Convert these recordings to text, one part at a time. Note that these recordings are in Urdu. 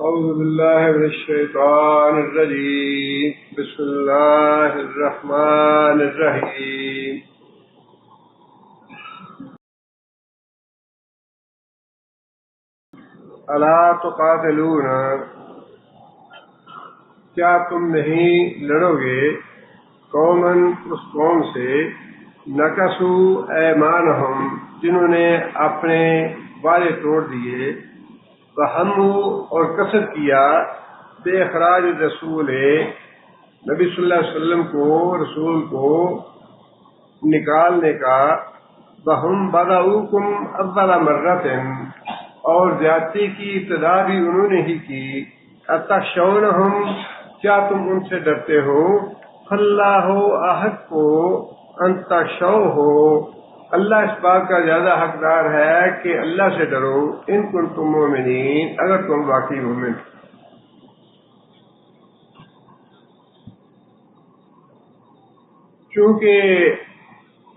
أعوذ بالله من الشيطان الرجيم. بسم الله الرحمن الرحيم. ألا تقاتلون، کیا تم نہیں لڑو گے قومن اس قوم سے نکسو ایمانہم جنہوں نے اپنے وعدے توڑ دیے، وہمو اور قصد کیا بے اخراج رسول نبی صلی اللہ علیہ وسلم کو، رسول کو نکالنے کا، وہم بدعوکم اول مرۃ اور زیادتی کی ابتدا بھی انہوں نے ہی کی، اتخشونہم کیا تم ان سے ڈرتے ہو، اللہ احق کو ان تخشوہ اللہ اس بات کا زیادہ حقدار ہے کہ اللہ سے ڈرو، ان کنتم مومنین اگر تم واقعی مومن۔ چونکہ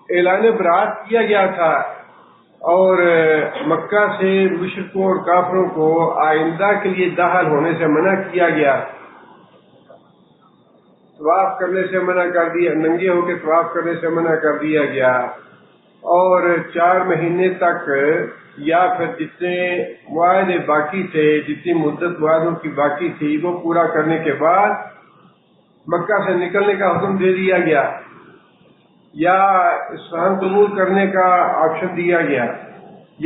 اعلان برات کیا گیا تھا اور مکہ سے مشرکوں اور کافروں کو آئندہ کے لیے داخل ہونے سے منع کیا گیا، طواف کرنے سے منع کر دیا، ننگے ہو کے طواف کرنے سے منع کر دیا گیا، اور 4 مہینے تک یا پھر جتنے معاہدے باقی تھے، جتنی مدت معاہدوں کی باقی تھی وہ پورا کرنے کے بعد مکہ سے نکلنے کا حکم دے دیا گیا، یا اسلام قبول کرنے کا آپشن دیا گیا،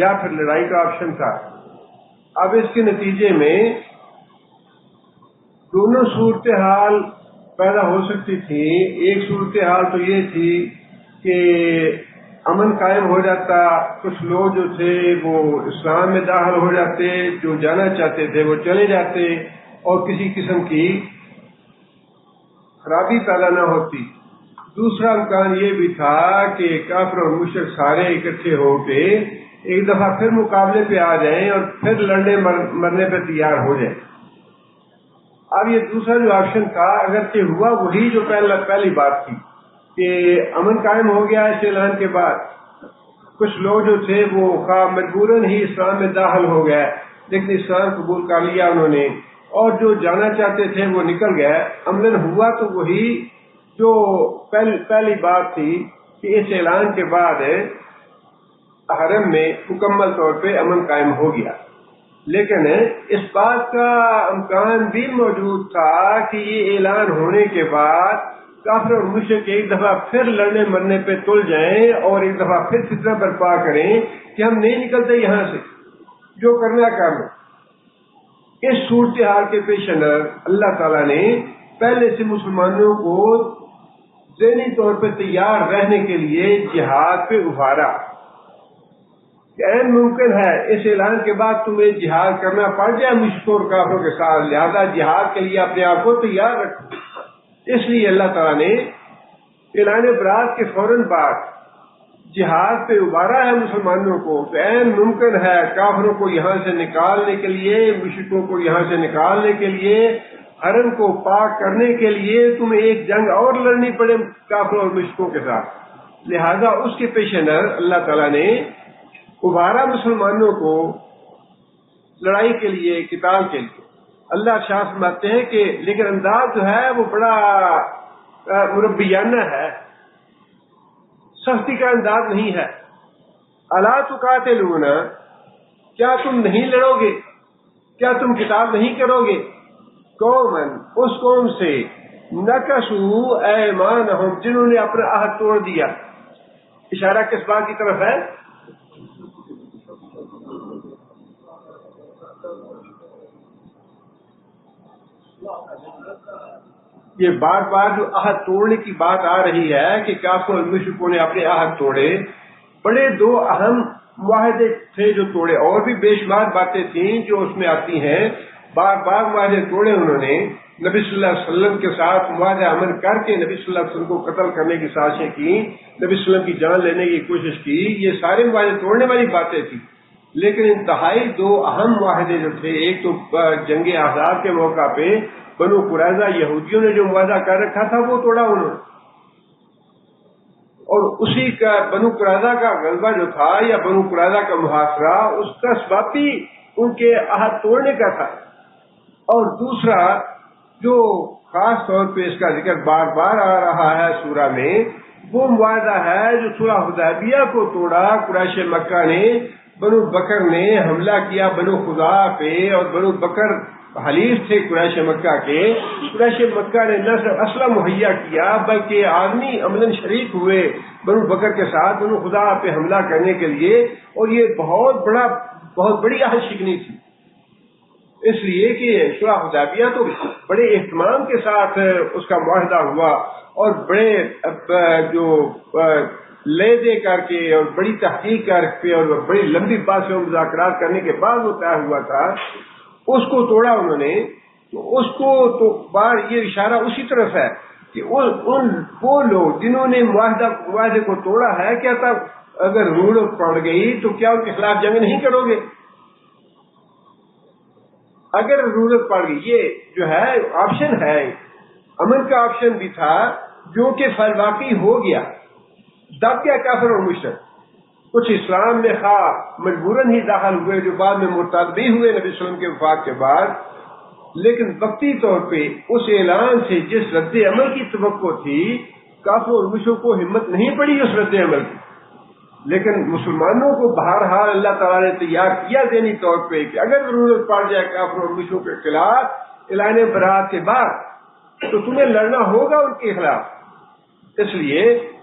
یا پھر لڑائی کا آپشن تھا۔ اب اس کے نتیجے میں دونوں صورتحال پیدا ہو سکتی تھی۔ ایک صورتحال تو یہ تھی کہ امن قائم ہو جاتا، کچھ لوگ جو تھے وہ اسلام میں داخل ہو جاتے، جو جانا چاہتے تھے وہ چلے جاتے، اور کسی قسم کی خرابی پیدا نہ ہوتی۔ دوسرا امکان یہ بھی تھا کہ کافر اور مشرک سارے اکٹھے ہو کے ایک دفعہ پھر مقابلے پہ آ جائیں اور پھر لڑنے مرنے پہ تیار ہو جائیں۔ اب یہ دوسرا جو آپشن تھا اگرچہ ہوا وہی جو پہلی بات تھی کہ امن قائم ہو گیا اس اعلان کے بعد، کچھ لوگ جو تھے وہ مجبوراً ہی اسلام میں داخل ہو گئے، لیکن اسلام قبول کر لیا انہوں نے، اور جو جانا چاہتے تھے وہ نکل گئے۔ عملاً ہوا تو وہی جو پہلی بات تھی کہ اس اعلان کے بعد حرم میں مکمل طور پہ امن قائم ہو گیا، لیکن اس بات کا امکان بھی موجود تھا کہ یہ اعلان ہونے کے بعد کافر اور مشرک ایک دفعہ پھر لڑنے مرنے پہ تل جائیں اور ایک دفعہ پھر فتنہ برپا کریں کہ ہم نہیں نکلتے یہاں سے، جو کرنا کر لو۔ اس صورتحال کے پیش نظر اللہ تعالیٰ نے پہلے سے مسلمانوں کو ذہنی طور پہ تیار رہنے کے لیے جہاد پہ ابھارا کہ عین ممکن ہے اس اعلان کے بعد تمہیں جہاد کرنا پڑ جائے مشرکوں اور کافروں کے ساتھ، لہذا جہاد کے لیے اپنے آپ کو تیار رکھو۔ اس لیے اللہ تعالیٰ نے اعلان برات کے فوراً بعد جہاد پہ ابھارا ہے مسلمانوں کو کہ عین ممکن ہے کافروں کو یہاں سے نکالنے کے لیے، مشرکوں کو یہاں سے نکالنے کے لیے، حرم کو پاک کرنے کے لیے تمہیں ایک جنگ اور لڑنی پڑے کافروں اور مشرکوں کے ساتھ۔ لہذا اس کے پیش نظر اللہ تعالیٰ نے ابھارا مسلمانوں کو لڑائی کے لیے، قتال کے لیے۔ اللہ شاہ فرماتے ہیں کہ لیکن انداز جو ہے وہ بڑا مربیانہ ہے، سختی کا انداز نہیں ہے۔ الا تقاتلون، کیا تم نہیں لڑو گے، کیا تم قتال نہیں کرو گے قومن اس قوم سے نکسو ایمانہم جنہوں نے اپنا عہد توڑ دیا۔ اشارہ کس بات کی طرف ہے؟ یہ بار بار جو عہد توڑنے کی بات آ رہی ہے کہ کافر اور مشرکوں نے اپنے عہد توڑے، بڑے 2 اہم معاہدے تھے جو توڑے، اور بھی بے شمار باتیں تھیں جو اس میں آتی ہیں۔ بار بار معاہدے توڑے انہوں نے، نبی صلی اللہ علیہ وسلم کے ساتھ معاہدہ امن کر کے نبی صلی اللہ علیہ وسلم کو قتل کرنے کی سازشیں کی، نبی صلی اللہ علیہ وسلم کی جان لینے کی کوشش کی، یہ سارے معاہدے توڑنے والی باتیں تھیں۔ لیکن انتہائی 2 اہم معاہدے جو تھے، ایک تو جنگ احزاب کے موقع پہ بنو قریظہ یہودیوں نے جو معاہدہ کر رکھا تھا وہ توڑا انہوں نے، اور اسی کا بنو قریظہ کا غلبہ جو تھا یا بنو قریظہ کا محاصرہ، اس کا سبب بھی ان کے عہد توڑنے کا تھا۔ اور دوسرا جو خاص طور پہ اس کا ذکر بار بار آ رہا ہے سورہ میں، وہ معاہدہ ہے جو صلح حدیبیہ کو توڑا قریش مکہ نے. بنو بکر نے حملہ کیا بنو خزاع پہ، اور بنو بکر حلیف تھے قریش مکہ کے. قریش مکہ نے نہ صرف اسلحہ مہیا کیا بلکہ آدمی عملاً شریک ہوئے بنو بکر کے ساتھ بنو خزاع پہ حملہ کرنے کے لیے، اور یہ بہت بڑی عہد شکنی تھی. اس لیے کہ صلح حدیبیہ تو بڑے اہتمام کے ساتھ اس کا معاہدہ ہوا، اور بڑے جو لے دے کر کے اور بڑی تحقیق کر کے اور بڑی لمبی بات سے مذاکرات کرنے کے بعد وہ طے ہوا تھا. اس کو توڑا انہوں نے. اس کو تو بار یہ اشارہ اسی طرف ہے کہ وہ لوگ جنہوں نے معاہدے کو توڑا ہے، کیا تب اگر ضرورت پڑ گئی تو کیا ان کے خلاف جنگ نہیں کرو گے؟ اگر ضرورت پڑ گئی، یہ جو ہے آپشن ہے، امن کا آپشن بھی تھا جو کہ فعل واقعی ہو گیا. دب گیا کافر اور مشرک. کچھ اسلام میں خواہ مجبوراً ہی داخل ہوئے جو بعد میں مرتد بھی ہوئے نبی صلی اللہ علیہ وسلم کے وفات کے بعد، لیکن وقتی طور پہ اس اعلان سے جس رد عمل کی توقع تھی، کافر اور مشرک کو ہمت نہیں پڑی اس رد عمل کی. لیکن مسلمانوں کو بہرحال اللہ تعالیٰ نے تیار کیا ذہنی طور پہ کہ اگر ضرورت پڑ جائے کافر اور مشرک کے خلاف اعلان برات کے بعد تو تمہیں لڑنا ہوگا ان کے خلاف. اس لیے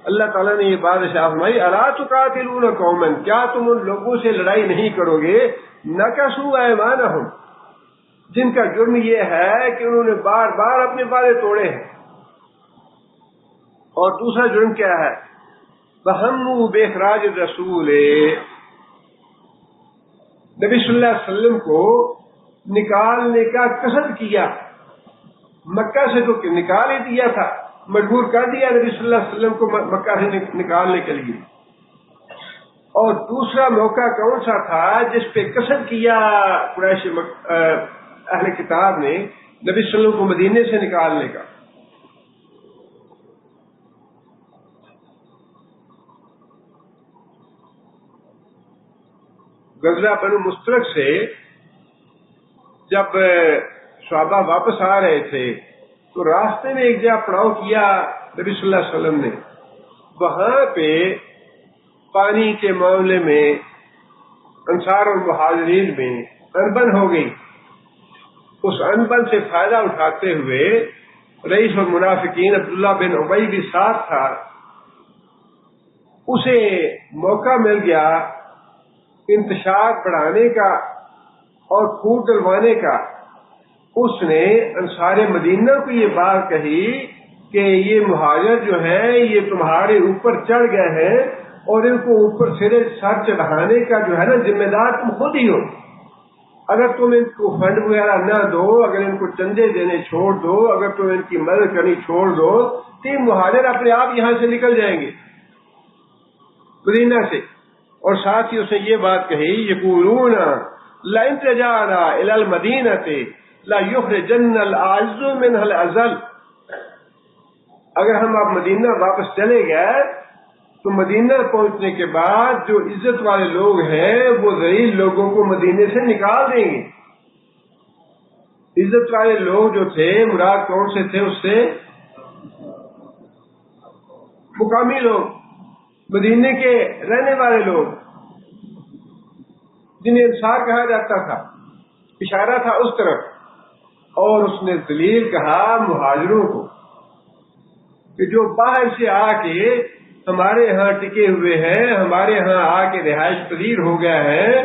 اللہ تعالیٰ نے یہ بات ارشاد فرمائی، الا تقاتلون قوما، کیا تم ان لوگوں سے لڑائی نہیں کرو گے نکثوا ایمانہم، جن کا جرم یہ ہے کہ انہوں نے بار بار اپنے وعدے توڑے ہیں. اور دوسرا جرم کیا ہے؟ وہموا باخراج الرسول، نبی صلی اللہ علیہ وسلم کو نکالنے کا قصد کیا. مکہ سے تو نکال ہی دیا تھا، مجبور کر دیا نبی صلی اللہ علیہ وسلم کو مکہ سے نکالنے کے لیے. اور دوسرا موقع کون سا تھا جس پہ قصد کیا قریش اہل کتاب نے نبی صلی اللہ علیہ وسلم کو مدینے سے نکالنے کا؟ غزوہ بنو مستلق سے جب صحابہ واپس آ رہے تھے تو راستے میں ایک جگہ پڑاؤ کیا نبی صلی اللہ علیہ وسلم نے. وہاں پہ پانی کے معاملے میں انصار اور مہاجرین میں انبن ہو گئی. اس انبن سے فائدہ اٹھاتے ہوئے رئیس المنافقین عبداللہ بن ابی بھی ساتھ تھا. اسے موقع مل گیا انتشار بڑھانے کا اور پھوٹ ڈلوانے کا. اس نے انصار مدینہ کو یہ بات کہی کہ یہ مہاجر جو ہیں یہ تمہارے اوپر چڑھ گئے ہیں، اور ان کو اوپر سرے سر چڑھانے کا جو ہے نا ذمہ دار تم خود ہی ہو. اگر تم ان کو فنڈ وغیرہ نہ دو، اگر ان کو چندے دینے چھوڑ دو، اگر تم ان کی مدد کرنی چھوڑ دو، تو یہ مہاجر اپنے آپ یہاں سے نکل جائیں گے مدینہ سے. اور ساتھ ہی اس نے یہ بات کہی، یقولون لئن رجعنا الی المدینہ لا یخرجن الاعز منها الاذل، اگر ہم اب مدینہ واپس چلے گئے تو مدینہ پہنچنے کے بعد جو عزت والے لوگ ہیں وہ ذلیل لوگوں کو مدینے سے نکال دیں گے. عزت والے لوگ جو تھے مراد کون سے تھے؟ اس سے مقامی لوگ، مدینے کے رہنے والے لوگ جنہیں انصار کہا جاتا تھا. اشارہ تھا اس طرف. اور اس نے ذلیل کہا مہاجروں کو کہ جو باہر سے آ کے ہمارے ہاں ٹکے ہوئے ہیں، ہمارے ہاں آ کے رہائش پذیر ہو گئے ہیں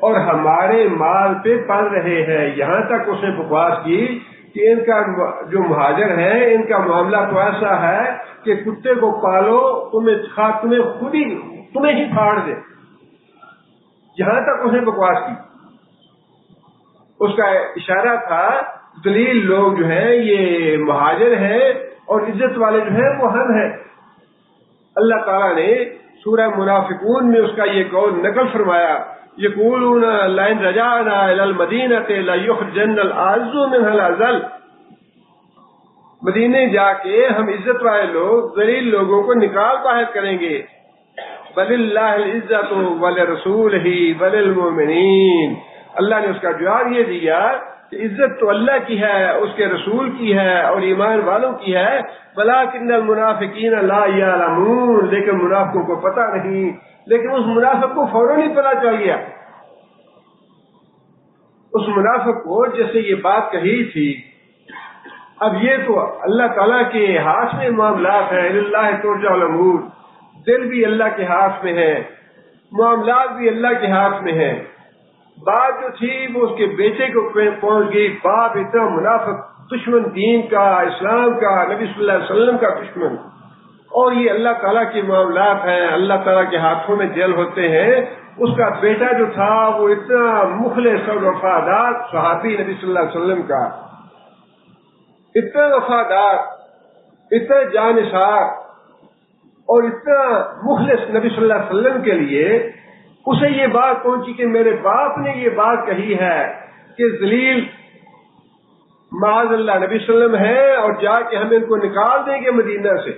اور ہمارے مال پہ پل رہے ہیں. یہاں تک اس نے بکواس کی کہ ان کا جو مہاجر ہے ان کا معاملہ تو ایسا ہے کہ کتے کو پالو تمہیں خود ہی تمہیں ہی پھاڑ دے. یہاں تک اس نے بکواس کی. اس کا اشارہ تھا ذلیل لوگ جو ہیں یہ مہاجر ہیں اور عزت والے جو ہیں وہ ہم ہیں. اللہ تعالیٰ نے سورہ منافقون میں اس کا یہ قول نقل فرمایا، یقولون لئن رجعنا الی المدینہ لا یخرجن الاعز منها الاذل، مدینے جا کے ہم عزت والے لوگ ذلیل لوگوں کو نکال باہر کریں گے. وللہ العزت ولرسولہ وللمؤمنین، اللہ نے اس کا جواب یہ دیا کہ عزت تو اللہ کی ہے، اس کے رسول کی ہے اور ایمان والوں کی ہے، ولکن المنافقین لا یعلمون، لیکن منافقوں کو پتہ نہیں۔ لیکن اس منافق کو فوراً ہی پتہ چل گیا، اس منافق کو جیسے یہ بات کہی تھی، اب یہ تو اللہ تعالیٰ کے ہاتھ میں معاملات ہیں، اللہ ترجع الامور، دل بھی اللہ کے ہاتھ میں ہے، معاملات بھی اللہ کے ہاتھ میں ہیں۔ بات جو تھی وہ اس کے بیٹے کو پہنچ گئی، باپ اتنا منافق، دشمن دین کا، اسلام کا، نبی صلی اللہ علیہ وسلم کا دشمن، اور یہ اللہ تعالیٰ کے معاملات ہیں، اللہ تعالیٰ کے ہاتھوں میں جیل ہوتے ہیں۔ اس کا بیٹا جو تھا وہ اتنا مخلص اور وفادار صحابی نبی صلی اللہ علیہ وسلم کا، اتنا وفادار، اتنا جانثار اور اتنا مخلص نبی صلی اللہ علیہ وسلم کے لیے، اسے یہ بات پہنچی کہ میرے باپ نے یہ بات کہی ہے کہ ذلیل معاذ اللہ نبی صلی اللہ علیہ وسلم ہے اور جا کے ہم ان کو نکال دیں گے مدینہ سے۔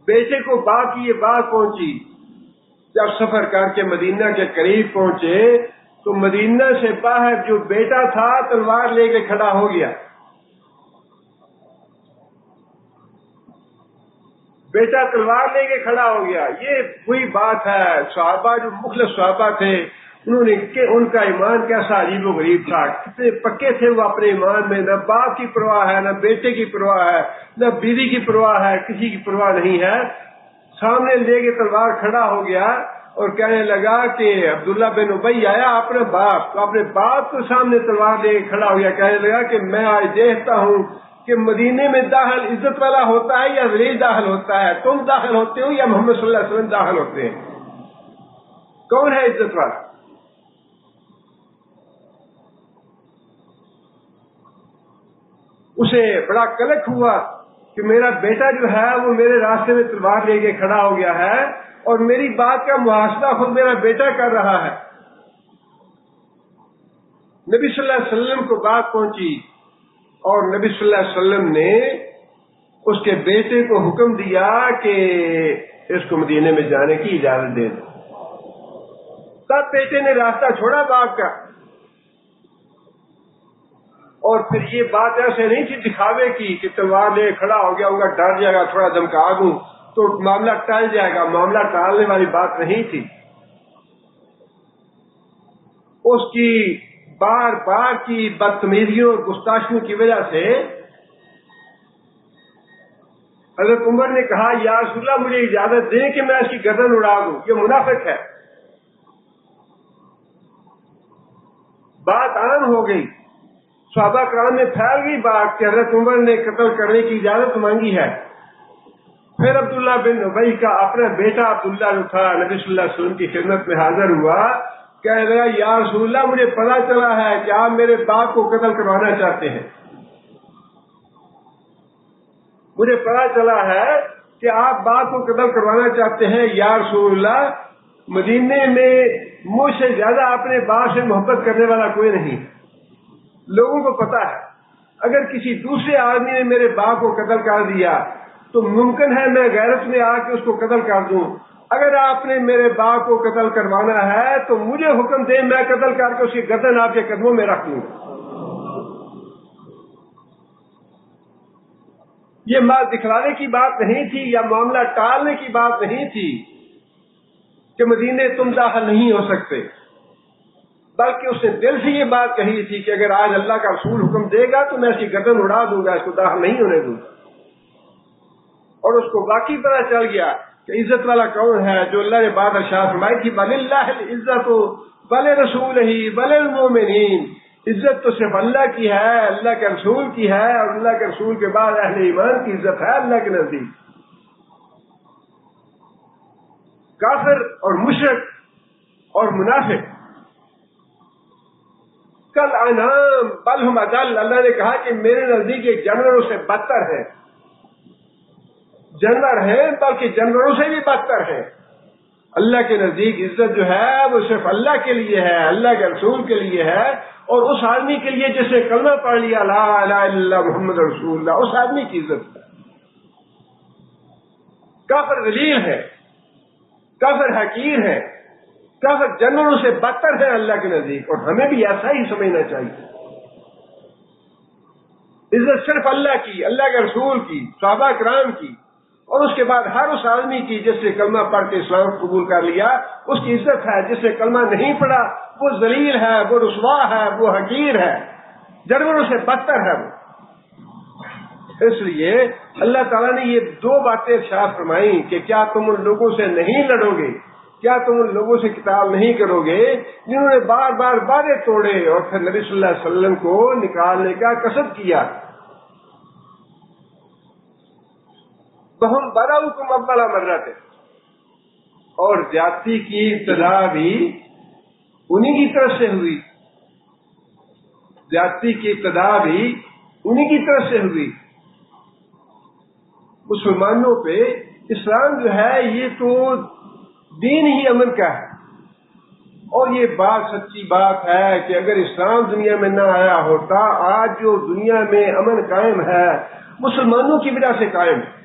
بیٹے کو باپ کی یہ بات پہنچی، جب سفر کر کے مدینہ کے قریب پہنچے تو مدینہ سے باہر جو بیٹا تھا تلوار لے کے کھڑا ہو گیا۔ بیٹا تلوار لے کے کھڑا ہو گیا۔ یہ وہی بات ہے، صحابہ جو مخلص صحابہ تھے، ان کا ایمان کیسا عجیب و غریب تھا، کتنے پکے تھے وہ اپنے ایمان میں، نہ باپ کی پرواہ ہے، نہ بیٹے کی پرواہ ہے، نہ بیوی کی پرواہ ہے، کسی کی پرواہ نہیں ہے۔ سامنے لے کے تلوار کھڑا ہو گیا اور کہنے لگا کہ عبداللہ بن ابی آیا اپنے باپ، تو اپنے باپ کو سامنے تلوار لے کے کھڑا ہو گیا، کہنے لگا کہ میں آج دیکھتا ہوں کہ مدینے میں داخل عزت والا ہوتا ہے یا ذلیل داخل ہوتا ہے، تم داخل ہوتے ہو یا محمد صلی اللہ علیہ وسلم داخل ہوتے ہیں، کون ہے عزت والا؟ اسے بڑا کلک ہوا کہ میرا بیٹا جو ہے وہ میرے راستے میں تلوار لے کے کھڑا ہو گیا ہے اور میری بات کا محاسبہ خود میرا بیٹا کر رہا ہے۔ نبی صلی اللہ علیہ وسلم کو بات پہنچی اور نبی صلی اللہ علیہ وسلم نے اس کے بیٹے کو حکم دیا کہ اس کو مدینے میں جانے کی اجازت دے دو۔ تب بیٹے نے راستہ چھوڑا باپ کا، اور پھر یہ بات ایسے نہیں تھی دکھاوے کی کہ تلوار لے کھڑا ہو گیا ہوگا، ڈر جائے گا، تھوڑا دھمکا دوں تو معاملہ ٹل جائے گا، معاملہ ٹالنے والی بات نہیں تھی۔ اس کی بار بار کی بدتمیزیوں اور گستاخیوں کی وجہ سے حضرت عمر نے کہا یا رسول اللہ مجھے اجازت دیں کہ میں اس کی گردن اڑا دوں، یہ منافق ہے۔ بات عام ہو گئی، صحابہ کرام میں پھیل گئی بات کہ حضرت عمر نے قتل کرنے کی اجازت مانگی ہے۔ پھر عبداللہ بن ابی کا اپنا بیٹا عبداللہ جو تھا نبی صلی اللہ علیہ وسلم کی خدمت میں حاضر ہوا، کہنے لگا یا رسول اللہ مجھے پتا چلا ہے کہ آپ میرے باپ کو قتل کروانا چاہتے ہیں، مجھے پتا چلا ہے کہ آپ باپ کو قتل کروانا چاہتے ہیں۔ یا رسول اللہ مدینے میں مجھ سے زیادہ اپنے باپ سے محبت کرنے والا کوئی نہیں، لوگوں کو پتا ہے اگر کسی دوسرے آدمی نے میرے باپ کو قتل کر دیا تو ممکن ہے میں غیرت میں آ کے اس کو قتل کر دوں، اگر آپ نے میرے باپ کو قتل کروانا ہے تو مجھے حکم دیں، میں قتل کر کے اس کی گردن آپ کے قدموں میں رکھ لوں۔ یہ مال دکھلانے کی بات نہیں تھی یا معاملہ ٹالنے کی بات نہیں تھی کہ مدینے تم داخل نہیں ہو سکتے، بلکہ اس نے دل سے یہ بات کہی تھی کہ اگر آج اللہ کا رسول حکم دے گا تو میں اس کی گردن اڑا دوں گا، اس کو داخل نہیں ہونے دوں گا۔ اور اس کو واقعی پتہ چل گیا کہ عزت والا کون ہے، جو اللہ نے بات ارشاد فرمائی تھی وَلِلَّهِ الْعِزَّةُ وَلِرَسُولِهِ وَلِلْمُؤْمِنِينَ، عزت تو صرف اللہ کی ہے، اللہ کے رسول کی ہے، اور اللہ کے رسول کے بعد اہل ایمان کی عزت ہے اللہ کے نزدیک۔ کافر اور مشرک اور منافق کل انعام بل ہم اضل، اللہ نے کہا کہ میرے نزدیک ایک جانوروں سے بدتر ہے، جانور ہیں بلکہ جانوروں سے بھی بدتر ہے۔ اللہ کے نزدیک عزت جو ہے وہ صرف اللہ کے لیے ہے، اللہ کے رسول کے لیے ہے، اور اس آدمی کے لیے جس نے کلمہ پڑھ لیا لا الہ الا اللہ محمد رسول اللہ، اس آدمی کی عزت ہے۔ کافر ذلیل ہے، کافر حقیر ہے، کافر جانوروں سے بدتر ہے اللہ کے نزدیک، اور ہمیں بھی ایسا ہی سمجھنا چاہیے۔ عزت صرف اللہ کی، اللہ کے رسول کی، صحابہ کرام کی، اور اس کے بعد ہر اس آدمی کی جس نے کلمہ پڑھ کے اسلام قبول کر لیا اس کی عزت ہے۔ جس نے کلمہ نہیں پڑھا وہ ذلیل ہے، وہ رسوا ہے، وہ حقیر ہے، جانوروں سے بدتر ہے وہ۔ اس لیے اللہ تعالیٰ نے یہ دو باتیں ارشاد فرمائیں کہ کیا تم ان لوگوں سے نہیں لڑو گے، کیا تم ان لوگوں سے قتال نہیں کرو گے جنہوں نے بار بار وعدے توڑے اور پھر نبی صلی اللہ علیہ وسلم کو نکالنے کا قصد کیا۔ تو ہم براؤکم اول مرۃ، اور زیادتی کی ابتدا بھی انہی کی طرف سے ہوئی، زیادتی کی ابتدا بھی انہی کی طرف سے ہوئی۔ مسلمانوں پہ اسلام جو ہے یہ تو دین ہی امن کا ہے، اور یہ بات سچی بات ہے کہ اگر اسلام دنیا میں نہ آیا ہوتا، آج جو دنیا میں امن قائم ہے مسلمانوں کی وجہ سے قائم ہے۔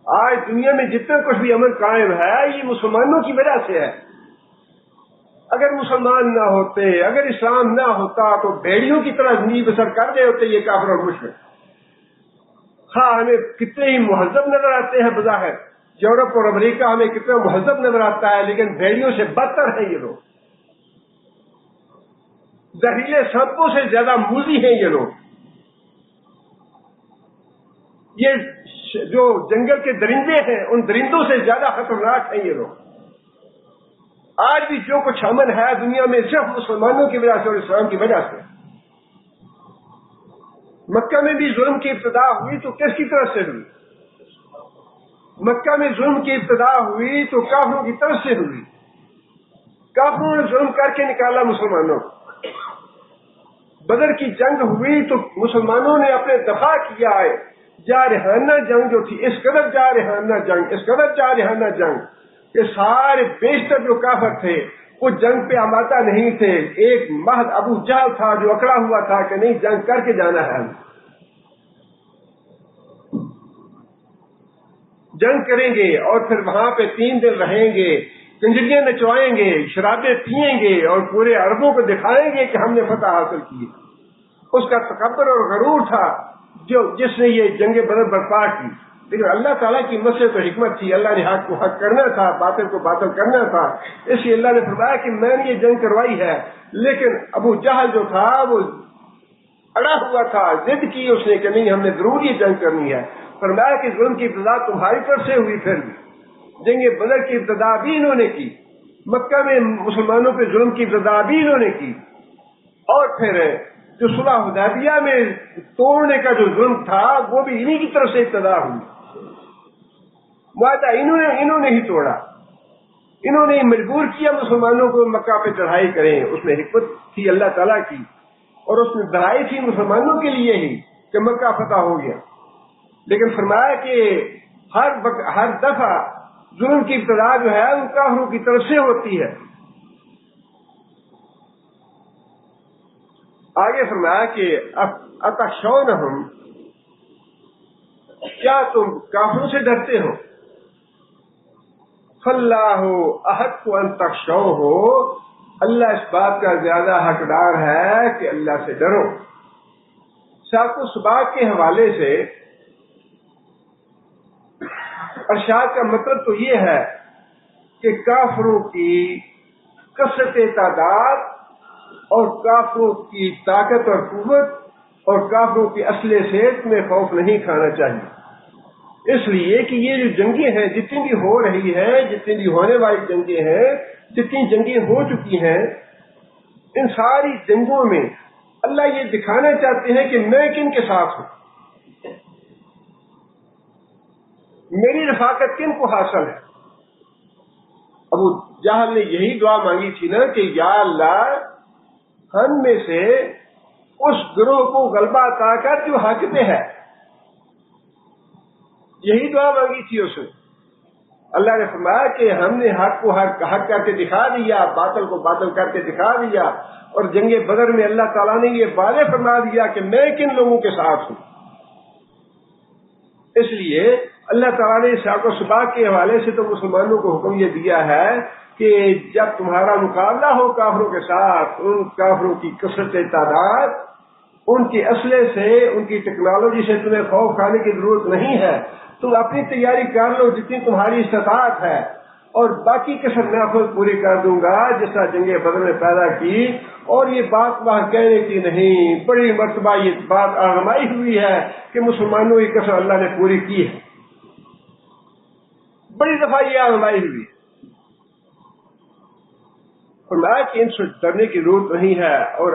آج دنیا میں جتنا کچھ بھی امن قائم ہے یہ مسلمانوں کی وجہ سے ہے۔ اگر مسلمان نہ ہوتے، اگر اسلام نہ ہوتا تو بھیڑیوں کی طرح زندگی بسر کر رہے ہوتے یہ کافر اور مشرک۔ ہاں ہمیں کتنے ہی مہذب نظر آتے ہیں بظاہر، یورپ اور امریکہ ہمیں کتنا مہذب نظر آتا ہے، لیکن بھیڑیوں سے بدتر ہیں یہ لوگ، زہریلے سانپوں سے زیادہ موذی ہیں یہ لوگ۔ یہ جو جنگل کے درندے ہیں ان درندوں سے زیادہ خطرناک ہیں یہ لوگ۔ آج بھی جو کچھ امن ہے دنیا میں صرف مسلمانوں کی وجہ سے اور اسلام کی وجہ سے۔ مکہ میں بھی ظلم کی ابتدا ہوئی تو کس کی طرف سے ہوئی؟ مکہ میں ظلم کی ابتدا ہوئی تو کافروں کی طرف سے ہوئی۔ کافروں نے ظلم کر کے نکالا مسلمانوں کو۔ بدر کی جنگ ہوئی تو مسلمانوں نے اپنے دفاع کیا ہے۔ جارحانہ جنگ جو تھی، اس قدر جارحانہ جنگ، اس قدر جارحانہ جنگ کہ سارے بیشتر جو کافر تھے وہ جنگ پہ آمادہ نہیں تھے۔ ایک محض ابو جہل تھا جو اکڑا ہوا تھا کہ نہیں جنگ کر کے جانا ہے، جنگ کریں گے اور پھر وہاں پہ 3 دن رہیں گے، کنجریاں نچوائیں گے، شرابیں پیئیں گے اور پورے عربوں کو دکھائیں گے کہ ہم نے فتح حاصل کی۔ اس کا تکبر اور غرور تھا جس نے یہ جنگ بدر برپا کی۔ لیکن اللہ تعالیٰ کی مصلحت و حکمت تھی، اللہ نے حق کو حق کرنا تھا، باطل کو باطل کرنا تھا، اس لیے اللہ نے فرمایا کہ میں نے یہ جنگ کروائی ہے۔ لیکن ابو جہل جو تھا وہ اڑا ہوا تھا، ضد کی اس نے کہ نہیں ہم نے ضرور یہ جنگ کرنی ہے۔ فرمایا کہ ظلم کی ابتدا تمہاری طرف سے ہوئی، پھر بھی جنگ بدر کی ابتدا بھی انہوں نے کی، مکہ میں مسلمانوں پہ ظلم کی ابتدا بھی انہوں نے کی، اور پھر جو صلح حدیبیہ میں توڑنے کا جو ظلم تھا وہ بھی انہی کی طرف سے ابتدا ہوئی۔ معاہدہ انہوں نے ہی توڑا، انہوں نے مجبور کیا مسلمانوں کو مکہ پہ چڑھائی کریں۔ اس میں حکمت تھی اللہ تعالیٰ کی، اور اس میں بڑائی تھی مسلمانوں کے لیے ہی کہ مکہ فتح ہو گیا۔ لیکن فرمایا کہ ہر دفعہ ظلم کی ابتدا جو ہے وہ کافروں کی طرف سے ہوتی ہے۔ آگے فرمایا کہ اتخشونہم، کیا تم کافروں سے ڈرتے ہو؟ فاللہ احق ان تخشوہ، اللہ اس بات کا زیادہ حقدار ہے کہ اللہ سے ڈرو۔ ساق و سباق کے حوالے سے ارشاد کا مطلب تو یہ ہے کہ کافروں کی کثرت تعداد اور کافروں کی طاقت اور قوت اور کافروں کی اصل صحت میں خوف نہیں کھانا چاہیے، اس لیے کہ یہ جو جنگیں ہیں جتنی بھی ہو رہی ہیں، جتنی بھی ہونے والی جنگیں ہیں، جتنی جنگیں ہو چکی ہیں، ان ساری جنگوں میں اللہ یہ دکھانا چاہتے ہیں کہ میں کن کے ساتھ ہوں، میری رفاقت کن کو حاصل ہے۔ ابو جہل نے یہی دعا مانگی تھی نا کہ یا اللہ ہم میں سے اس گروہ کو غلبہ عطا کر جو حق پہ ہے، یہی دعا مانگی تھی اس نے۔ اللہ نے فرمایا کہ ہم نے حق کو حق کر کے دکھا دیا، باطل کو باطل کر کے دکھا دیا، اور جنگ بدر میں اللہ تعالیٰ نے یہ واضح فرما دیا کہ میں کن لوگوں کے ساتھ ہوں۔ اس لیے اللہ تعالیٰ نے ساق و سباق کے حوالے سے تو مسلمانوں کو حکم یہ دیا ہے کہ جب تمہارا مقابلہ ہو کافروں کے ساتھ، ان کافروں کی کثرت تعداد ان کی اسلحے سے، ان کی ٹیکنالوجی سے تمہیں خوف کھانے کی ضرورت نہیں ہے. تم اپنی تیاری کر لو جتنی تمہاری استطاعت ہے، اور باقی کسر میں خود پوری کر دوں گا جس طرح جنگ بدر میں پیدا کی. اور یہ بات وہاں کہنے کی نہیں، بڑی مرتبہ یہ بات آزمائی ہوئی ہے کہ مسلمانوں کی کسر اللہ نے پوری کی ہے. بڑی دفعہ یہ آزمائی ہوئی ہے. فرمایا کہ ان سے ڈرنے کی ضرورت نہیں ہے. اور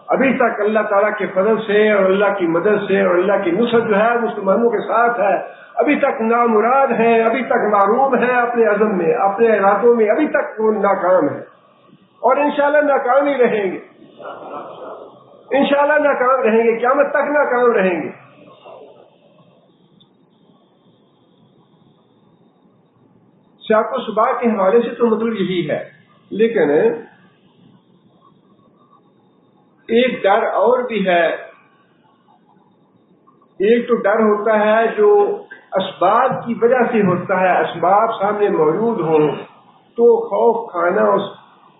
ابھی تک اللہ تعالیٰ کے فضل سے اور اللہ کی مدد سے اور اللہ کی نصرت جو ہے مسلمانوں کے ساتھ ہے. ابھی تک نامراد ہیں، ابھی تک معروم ہیں اپنے عزم میں، اپنے ارادوں میں، ابھی تک وہ ناکام ہیں اور انشاءاللہ ناکام ہی رہیں گے. انشاءاللہ ناکام رہیں گے، قیامت تک ناکام رہیں گے. سیاق و سباق کے حوالے سے تو مطلب یہی ہے، لیکن ایک ڈر اور بھی ہے. ایک تو ڈر ہوتا ہے جو اسباب کی وجہ سے ہوتا ہے، اسباب سامنے موجود ہوں تو خوف کھانا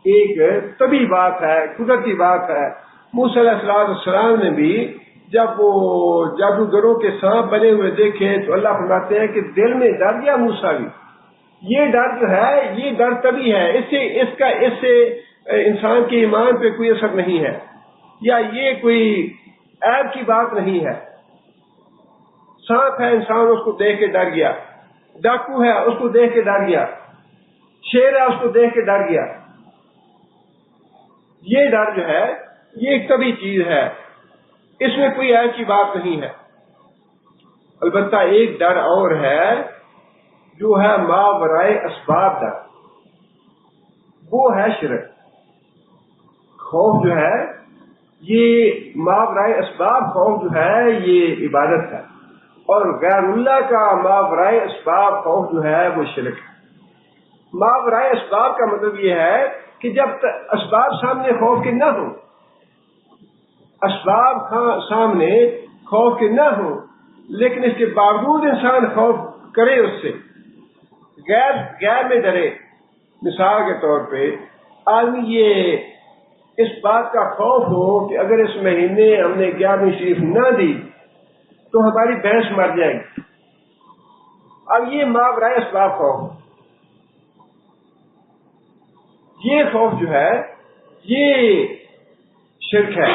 ایک طبی بات ہے، قدرتی بات ہے. موسیٰ علیہ السلام نے بھی جب وہ جادوگروں کے سانپ بنے ہوئے دیکھے تو اللہ فرماتے ہیں کہ دل میں ڈر گیا موسیٰ بھی. یہ ڈر جو ہے یہ ڈر طبی ہے، اس سے انسان کے ایمان پہ کوئی اثر نہیں ہے، یا یہ کوئی عیب کی بات نہیں ہے. سانپ ہے، انسان اس کو دیکھ کے ڈر گیا. ڈاکو ہے، اس کو دیکھ کے ڈر گیا. شیر ہے، اس کو دیکھ کے ڈر گیا. یہ ڈر جو ہے یہ ایک طبی چیز ہے، اس میں کوئی عیب کی بات نہیں ہے. البتہ ایک ڈر اور ہے جو ہے ماورائے اسباب ڈر، وہ ہے شرک. خوف جو ہے یہ ماورائے اسباب خوف جو ہے یہ عبادت ہے، اور غیر اللہ کا ماورائے اسباب خوف جو ہے وہ شرک ہے. ماورائے اسباب کا مطلب یہ ہے کہ جب اسباب سامنے خوف کے نہ ہوں، اسباب سامنے خوف کے نہ ہوں، لیکن اس کے باوجود انسان خوف کرے، اس سے غیر میں ڈرے. مثال کے طور پہ آدمی یہ اس بات کا خوف ہو کہ اگر اس مہینے ہم نے 11ویں شریف نہ دی تو ہماری بھینس مر جائے گی. اب یہ ماورائے اسباب خوف، یہ خوف جو ہے یہ شرک ہے،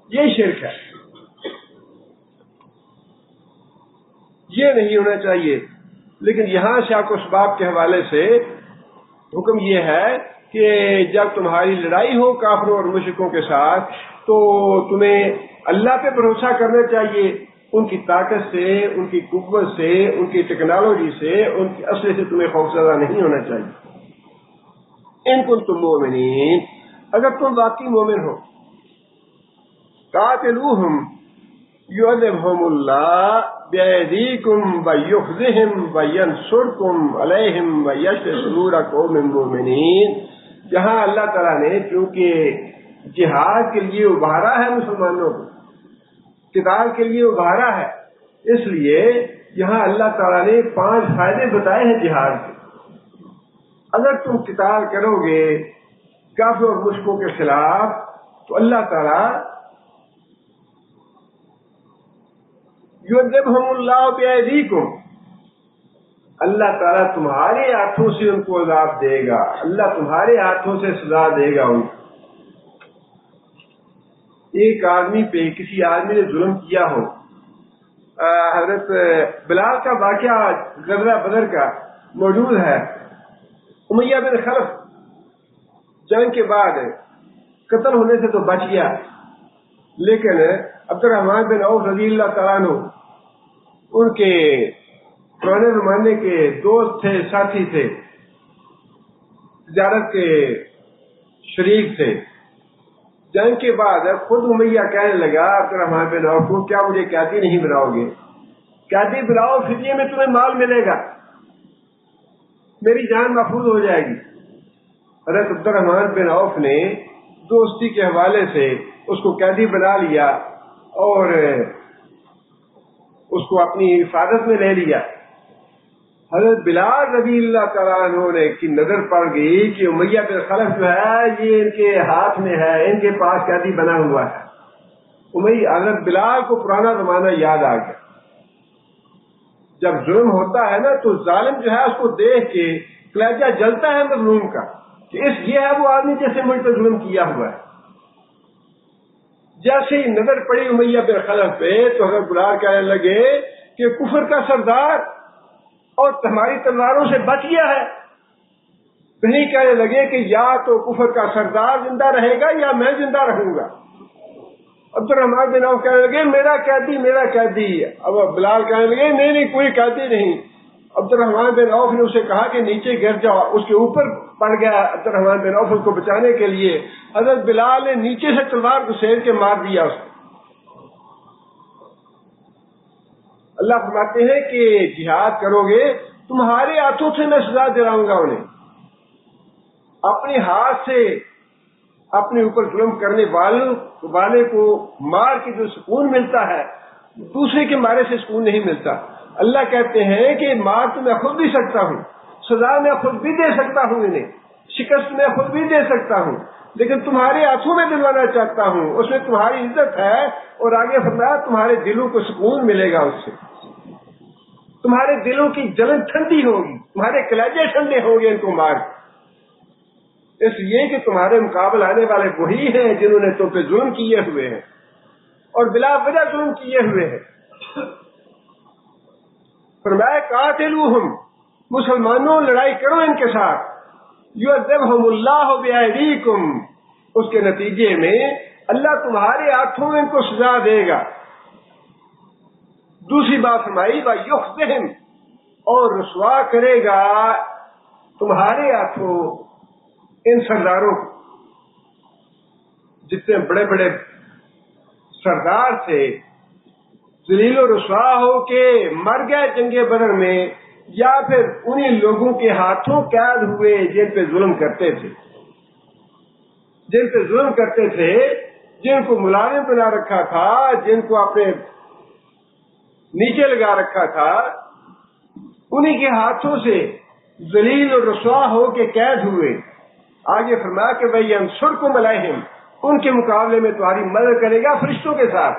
یہ شرک ہے، یہ نہیں ہونا چاہیے. لیکن یہاں سیاق و اسباب کے حوالے سے حکم یہ ہے کہ جب تمہاری لڑائی ہو کافروں اور مشرکوں کے ساتھ تو تمہیں اللہ پہ بھروسہ کرنا چاہیے، ان کی طاقت سے، ان کی قوت سے، ان کی ٹیکنالوجی سے، ان کی اسلحے سے تمہیں خوفزدہ نہیں ہونا چاہیے. ان کنتم مومنین، اگر تم واقعی مومن ہو. قاتلوہم یعذبہم اللہ بأیدیکم ویخزہم وینصرکم علیہم ویشفی صدور قوم مؤمنین. جہاں اللہ تعالیٰ نے چونکہ جہاد کے لیے ابھارا ہے مسلمانوں کو، قتال کے لیے ابھارا ہے، اس لیے یہاں اللہ تعالیٰ نے 5 فائدے بتائے ہیں جہاد کے. اگر تم قتال کرو گے کافر اور مشرکوں کے خلاف تو اللہ تعالیٰ یعذبہم اللہ بأیدیکم، اللہ تعالیٰ تمہارے ہاتھوں سے ان کو عذاب دے گا، اللہ تمہارے ہاتھوں سے سزا دے گا ان کو. ایک آدمی پہ کسی آدمی نے ظلم کیا ہو. حضرت بلال کا واقعہ غزوہ بدر کا موجود ہے. امیہ بن خلف جنگ کے بعد قتل ہونے سے تو بچ گیا، لیکن عبد الرحمن بن عوف رضی اللہ تعالیٰ عنہ ان کے پرانے زمانے کے دوست تھے، ساتھی تھے، تجارت کے شریک تھے. جنگ کے بعد خود امیہ کہنے لگا عبد الرحمن بن عوف کو، کیا مجھے قیدی نہیں بناؤ گے؟ قیدی بناؤ، فدیے میں تمہیں مال ملے گا، میری جان محفوظ ہو جائے گی. حضرت عبد الرحمن بن عوف نے دوستی کے حوالے سے اس کو قیدی بنا لیا اور اس کو اپنی حفاظت میں لے لیا. حضرت بلال رضی اللہ تعالیٰ عنہ کی نظر پڑ گئی کہ امیہ بن خلف جو ہے یہ ان کے ہاتھ میں ہے، ان کے پاس قیدی بنا ہوا ہے. حضرت بلال کو پرانا زمانہ یاد آ گیا. جب ظلم ہوتا ہے نا تو ظالم جو ہے اس کو دیکھ کے کلیجہ جلتا ہے مظلوم کا کہ یہ ہے وہ آدمی جیسے مجھ پر ظلم کیا ہوا ہے. جیسے ہی نظر پڑی امیہ بن خلف پہ تو حضرت بلال کہنے لگے کہ کفر کا سردار اور تمہاری تلواروں سے بچ گیا ہے. کہیں کہنے لگے کہ یا تو کفر کا سردار زندہ رہے گا یا میں زندہ رہوں گا. عبد الرحمن بن عوف کہنے لگے میرا قیدی میرا قیدی. اب بلال کہنے لگے نہیں کوئی قیدی نہیں. عبد الرحمن بن عوف نے اسے کہا کہ نیچے گر جاؤ. اس کے اوپر پڑ گیا عبد الرحمن بن عوف اس کو بچانے کے لیے. حضرت بلال نے نیچے سے تلوار گھسیڑ کے مار دیا اس کو. اللہ فرماتے ہیں کہ جہاد کرو گے تمہارے ہاتھوں سے میں سزا دلاؤں گا انہیں. اپنے ہاتھ سے اپنے اوپر ظلم کرنے والے کو مار کے جو سکون ملتا ہے دوسرے کے مارے سے سکون نہیں ملتا. اللہ کہتے ہیں کہ مار تو میں خود بھی سکتا ہوں, سزا میں خود بھی دے سکتا ہوں, انہیں شکست میں خود بھی دے سکتا ہوں, لیکن تمہارے ہاتھوں میں دلوانا چاہتا ہوں. اس میں تمہاری عزت ہے. اور آگے فرمایا تمہارے دلوں کو سکون ملے گا اس سے. تمہارے دلوں کی جلن ٹھنڈی ہوگی, تمہارے کلیجے ٹھنڈے ہوں گے ان کو مار. اس لیے کہ تمہارے مقابل آنے والے وہی ہیں جنہوں نے تم پہ ظلم کیے ہوئے ہیں اور بلا وجہ ظلم کیے ہوئے ہیں. فرمایا قاتلوہم, مسلمانوں لڑائی کرو ان کے ساتھ. یعذبہم اللہ بایدیکم, اس کے نتیجے میں اللہ تمہارے ہاتھوں میں ان کو سزا دے گا. دوسری بات فرمائی ویخزہم, اور رسوا کرے گا تمہارے ہاتھوں ان سرداروں کو. جتنے بڑے بڑے سردار تھے ذلیل و رسوا ہو کے مر گئے جنگ بدر میں, یا پھر انہی لوگوں کے ہاتھوں قید ہوئے جن پہ ظلم کرتے تھے, جن کو ملازم بنا رکھا تھا, جن کو اپنے نیچے لگا رکھا تھا, انہی کے ہاتھوں سے ذلیل اور رسوا ہو کے قید ہوئے. آگے فرمایا کہ بھائی انصرکم علیہم, ان کے مقابلے میں تمہاری مدد کرے گا فرشتوں کے ساتھ.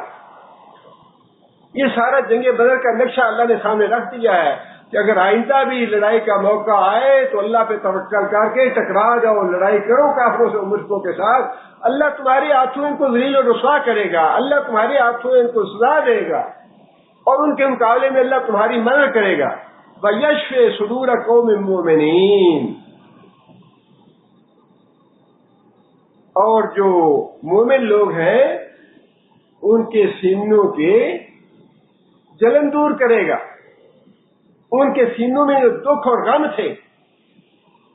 یہ سارا جنگ بدر کا نقشہ اللہ نے سامنے رکھ دیا ہے کہ اگر آئندہ بھی لڑائی کا موقع آئے تو اللہ پہ توکل کر کے ٹکرا جاؤ, لڑائی کرو کافروں سے مشرکوں کے ساتھ. اللہ تمہارے ہاتھوں ان کو ذلیل و رسوا کرے گا, اللہ تمہارے ہاتھوں ان کو سزا دے گا, اور ان کے مقابلے میں اللہ تمہاری مدد کرے گا. وَيَشْفِ صُدُورَ قَوْمٍ مُّؤْمِنِينَ, اور جو مومن لوگ ہیں ان کے سینوں کے جلن دور کرے گا. ان کے سینوں میں جو دکھ اور غم تھے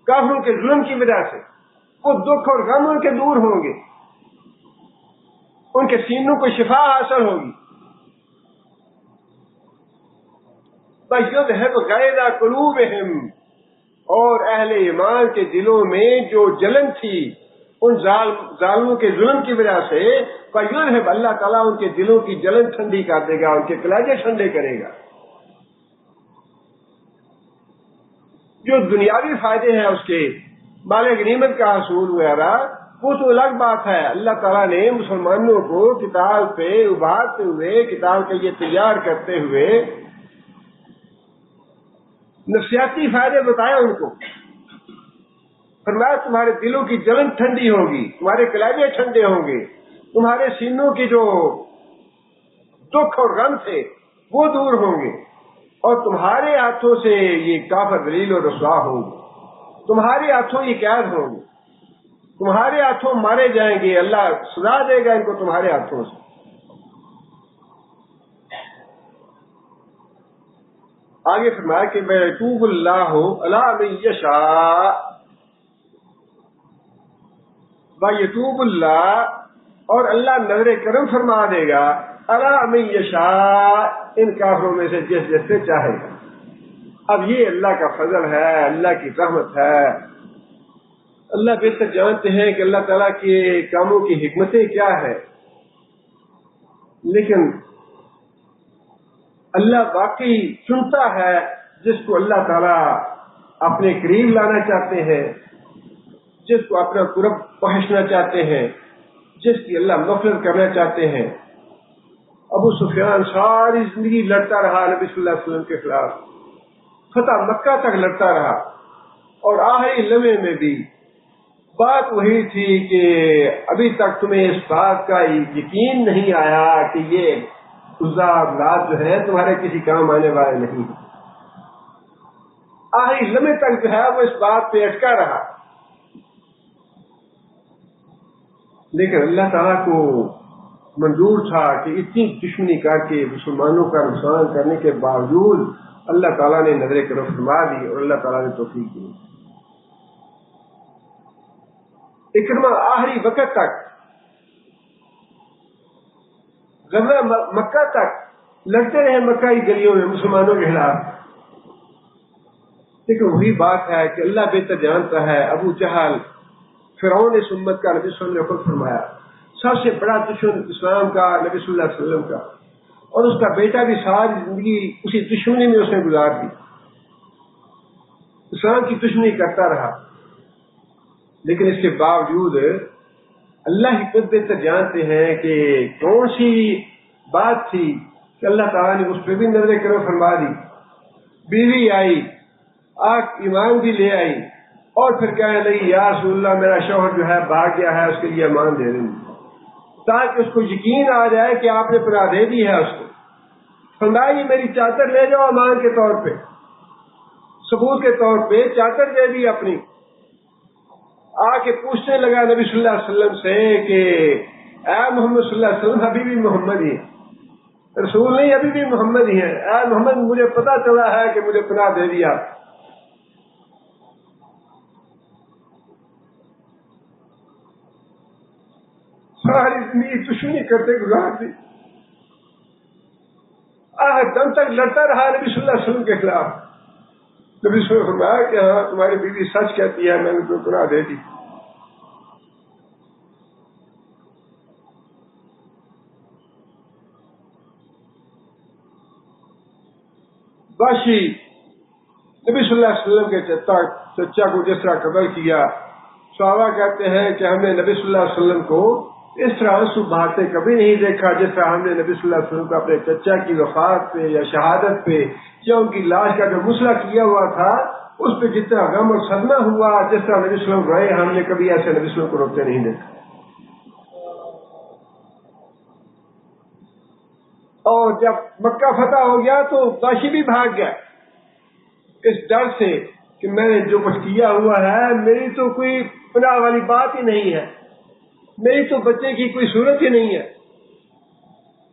کافروں کے ظلم کی وجہ سے, وہ دکھ اور غم ان کے دور ہوں گے, ان کے سینوں کو شفا حاصل ہوگی. فَيُذْهِبْ غَيْظَ قُلُوبِهِمْ, اور اہل ایمان کے دلوں میں جو جلن تھی ان ظالموں کے ظلم کی وجہ سے, فَيُذْهِبْ, اللہ تعالیٰ ان کے دلوں کی جلن ٹھنڈی کر دے گا, ان کے کلیجے ٹھنڈے کرے گا. جو دنیاوی فائدے ہیں اس کے مال غنیمت کا حصول وغیرہ وہ تو الگ بات ہے. اللہ تعالیٰ نے مسلمانوں کو کتاب پہ ابھارتے ہوئے, کتاب کے لیے تیار کرتے ہوئے نفسیاتی فائدے بتائے ان کو. فرمایا تمہارے دلوں کی جلن ٹھنڈی ہوگی, تمہارے کلیجے ٹھنڈے ہوں گے, تمہارے سینوں کی جو دکھ اور غم تھے وہ دور ہوں گے, اور تمہارے ہاتھوں سے یہ کافر ذلیل و رسوا ہوں گے, تمہارے ہاتھوں یہ قید ہوں گے, تمہارے ہاتھوں مارے جائیں گے. اللہ سزا دے گا ان کو تمہارے ہاتھوں سے. آگے فرمایا کہ وَيَتُوبُ اللَّهُ عَلَىٰ مَن يَشَاءُ, وَيَتُوبُ اللَّهُ, اور اللہ نظر کرم فرما دے گا عَلَىٰ مَن يَشَاءُ, ان کافروں میں سے جس جس سے چاہے گا. اب یہ اللہ کا فضل ہے, اللہ کی رحمت ہے. اللہ بہتر جانتے ہیں کہ اللہ تعالیٰ کے کاموں کی حکمتیں کیا ہے, لیکن اللہ واقعی چنتا ہے جس کو اللہ تعالیٰ اپنے قریب لانا چاہتے ہیں, جس کو اپنا قرب پہنچنا چاہتے ہیں, جس کی اللہ مغفرت کرنا چاہتے ہیں. ابو سفیان ساری زندگی لڑتا رہا نبی صلی اللہ علیہ وسلم کے خلاف، فتح مکہ تک لڑتا رہا، اور آخری لمحے میں بھی بات وہی تھی کہ ابھی تک تمہیں اس بات کا یقین نہیں آیا کہ یہ عزا اولاد جو ہے تمہارے کسی کام آنے والے نہیں۔ آخری لمحے تک جو ہے وہ اس بات پہ اٹکا رہا، لیکن اللہ تعالیٰ کو منظور تھا کہ اتنی دشمنی کر کے مسلمانوں کا نقصان کرنے کے باوجود اللہ تعالیٰ نے نظر کرم فرما دی اور اللہ تعالیٰ نے توفیق دی۔ اکرمہ آخری وقت تک، غزوہ مکہ تک لڑتے رہے مکہ کی گلیوں میں مسلمانوں کے خلاف، لیکن وہی بات ہے کہ اللہ بہتر جانتا ہے، ابو جہل فرعون اس امت کا نبی صلی اللہ علیہ وسلم نے خود فرمایا سب سے بڑا دشمن اسلام کا نبی صلی اللہ علیہ وسلم کا، اور اس کا بیٹا بھی ساری زندگی اسی دشمنی میں اس نے گزار دی، اسلام کی دشمنی کرتا رہا، لیکن اس کے باوجود اللہ ہی خود بہتر جانتے ہیں کہ کون سی بات تھی کہ اللہ تعالیٰ نے اس پہ بھی نظر کرم فرما دی، بیوی آئی، آگ ایمان بھی لے آئی، اور پھر کہنے لگی یا رسول اللہ میرا شوہر جو ہے بھاگ گیا ہے، اس کے لیے امان دے دیں، تاکہ اس کو یقین آ جائے کہ آپ نے پناہ دے دی ہے اس کو۔ فرمایا یہ میری چادر لے جاؤ امان کے طور پہ، ثبوت کے طور پہ چادر دے دی اپنی۔ آ کے پوچھنے لگا نبی صلی اللہ علیہ وسلم سے کہ اے محمد صلی اللہ علیہ وسلم ابھی بھی محمد ہی رسول نہیں، ابھی بھی محمد ہی ہیں، اے محمد مجھے پتا چلا ہے کہ مجھے پناہ دے دیا۔ ساری زندگی دشمنی کرتے گزار دی، آخر دم تک لڑتا رہا نبی صلی اللہ علیہ وسلم کے خلاف۔ نبی صلی اللہ علیہ وسلم نے فرمایا کہ ہاں تمہاری بیوی سچ کہتی ہے، میں نے تمہیں پناہ دے دی۔ باشی نبی صلی اللہ علیہ وسلم کے چچا کو جس طرح قتل کیا، صحابہ کہتے ہیں کہ ہم نے نبی صلی اللہ علیہ وسلم کو اس طرح آنسو بہاتے کبھی نہیں دیکھا جس طرح ہم نے نبی صلی اللہ علیہ وسلم کو اپنے چچا کی وفات پہ یا شہادت پہ یا ان کی لاش کا جو مسئلہ کیا ہوا تھا اس پہ جتنا غم اور صدمہ ہوا، جس طرح نبی صلی اللہ علیہ وسلم روئے، ہم نے کبھی ایسے نبی صلی اللہ علیہ وسلم کو روتے نہیں دیکھا۔ اور جب مکہ فتح ہو گیا تو باشی بھی بھاگ گیا اس ڈر سے کہ میں نے جو کچھ کیا ہوا ہے میری تو کوئی پناہ والی بات ہی نہیں ہے، میری تو بچے کی کوئی صورت ہی نہیں ہے،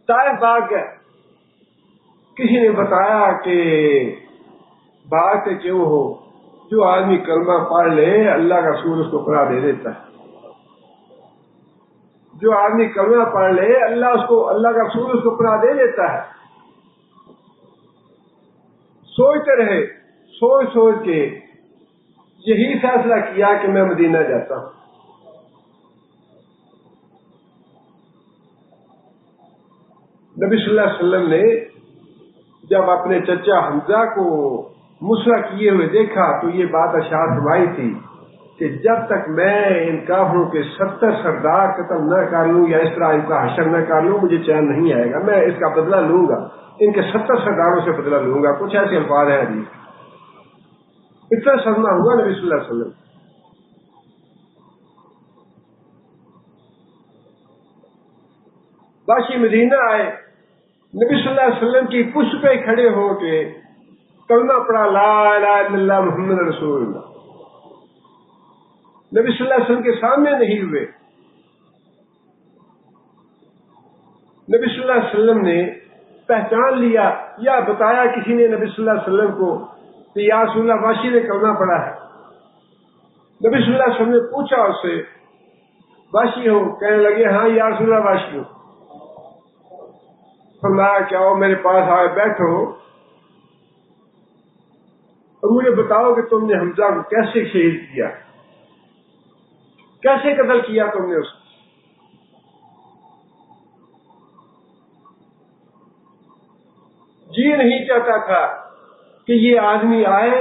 طائف بھاگ گئے۔ کسی نے بتایا کہ بھاگتے کیوں ہو، جو آدمی کلمہ پڑھ لے اللہ کا رسول اس کو پناہ دے دیتا ہے، جو آدمی کلمہ پڑھ لے اللہ کا رسول اس کو پناہ دے دیتا ہے۔ سوچتے رہے، سوچ سوچ کے یہی فیصلہ کیا کہ میں مدینہ جاتا ہوں۔ نبی صلی اللہ علیہ وسلم نے جب اپنے چچا حمزہ کو مسرع کیے ہوئے دیکھا تو یہ بات ارشاد فرمائی تھی کہ جب تک میں ان کافروں کے 70 سردار قتل نہ کر لوں یا اس طرح ان کا حشر نہ کر لوں مجھے چین نہیں آئے گا، میں اس کا بدلہ لوں گا، ان کے 70 سرداروں سے بدلہ لوں گا، کچھ ایسے الفاظ ہیں حدیث۔ اتنا صدمہ ہوا نبی صلی اللہ علیہ وسلم۔ باشی مدینہ آئے، نبی صلی اللہ علیہ وسلم کی پشت پہ کھڑے ہو کے کلمہ پڑھا لا الہ الا اللہ محمد رسول اللہ۔ نبی صلی اللہ علیہ وسلم کے سامنے نہیں ہوئے، نبی صلی اللہ علیہ وسلم نے پہچان لیا یا بتایا کسی نے نبی صلی اللہ علیہ وسلم کو کہ یا رسول اللہ واشی نے کلمہ پڑھا ہے۔ نبی صلی اللہ علیہ وسلم نے پوچھا اس سے واشی ہو؟ کہنے لگے ہاں یا رسول اللہ واشی ہو۔ فرمایا کہ آؤ میرے پاس آئے بیٹھو اور مجھے بتاؤ کہ تم نے حمزہ کو کیسے شہید کیا، کیسے قتل کیا تم نے اس کو؟ جی نہیں چاہتا تھا کہ یہ آدمی آئے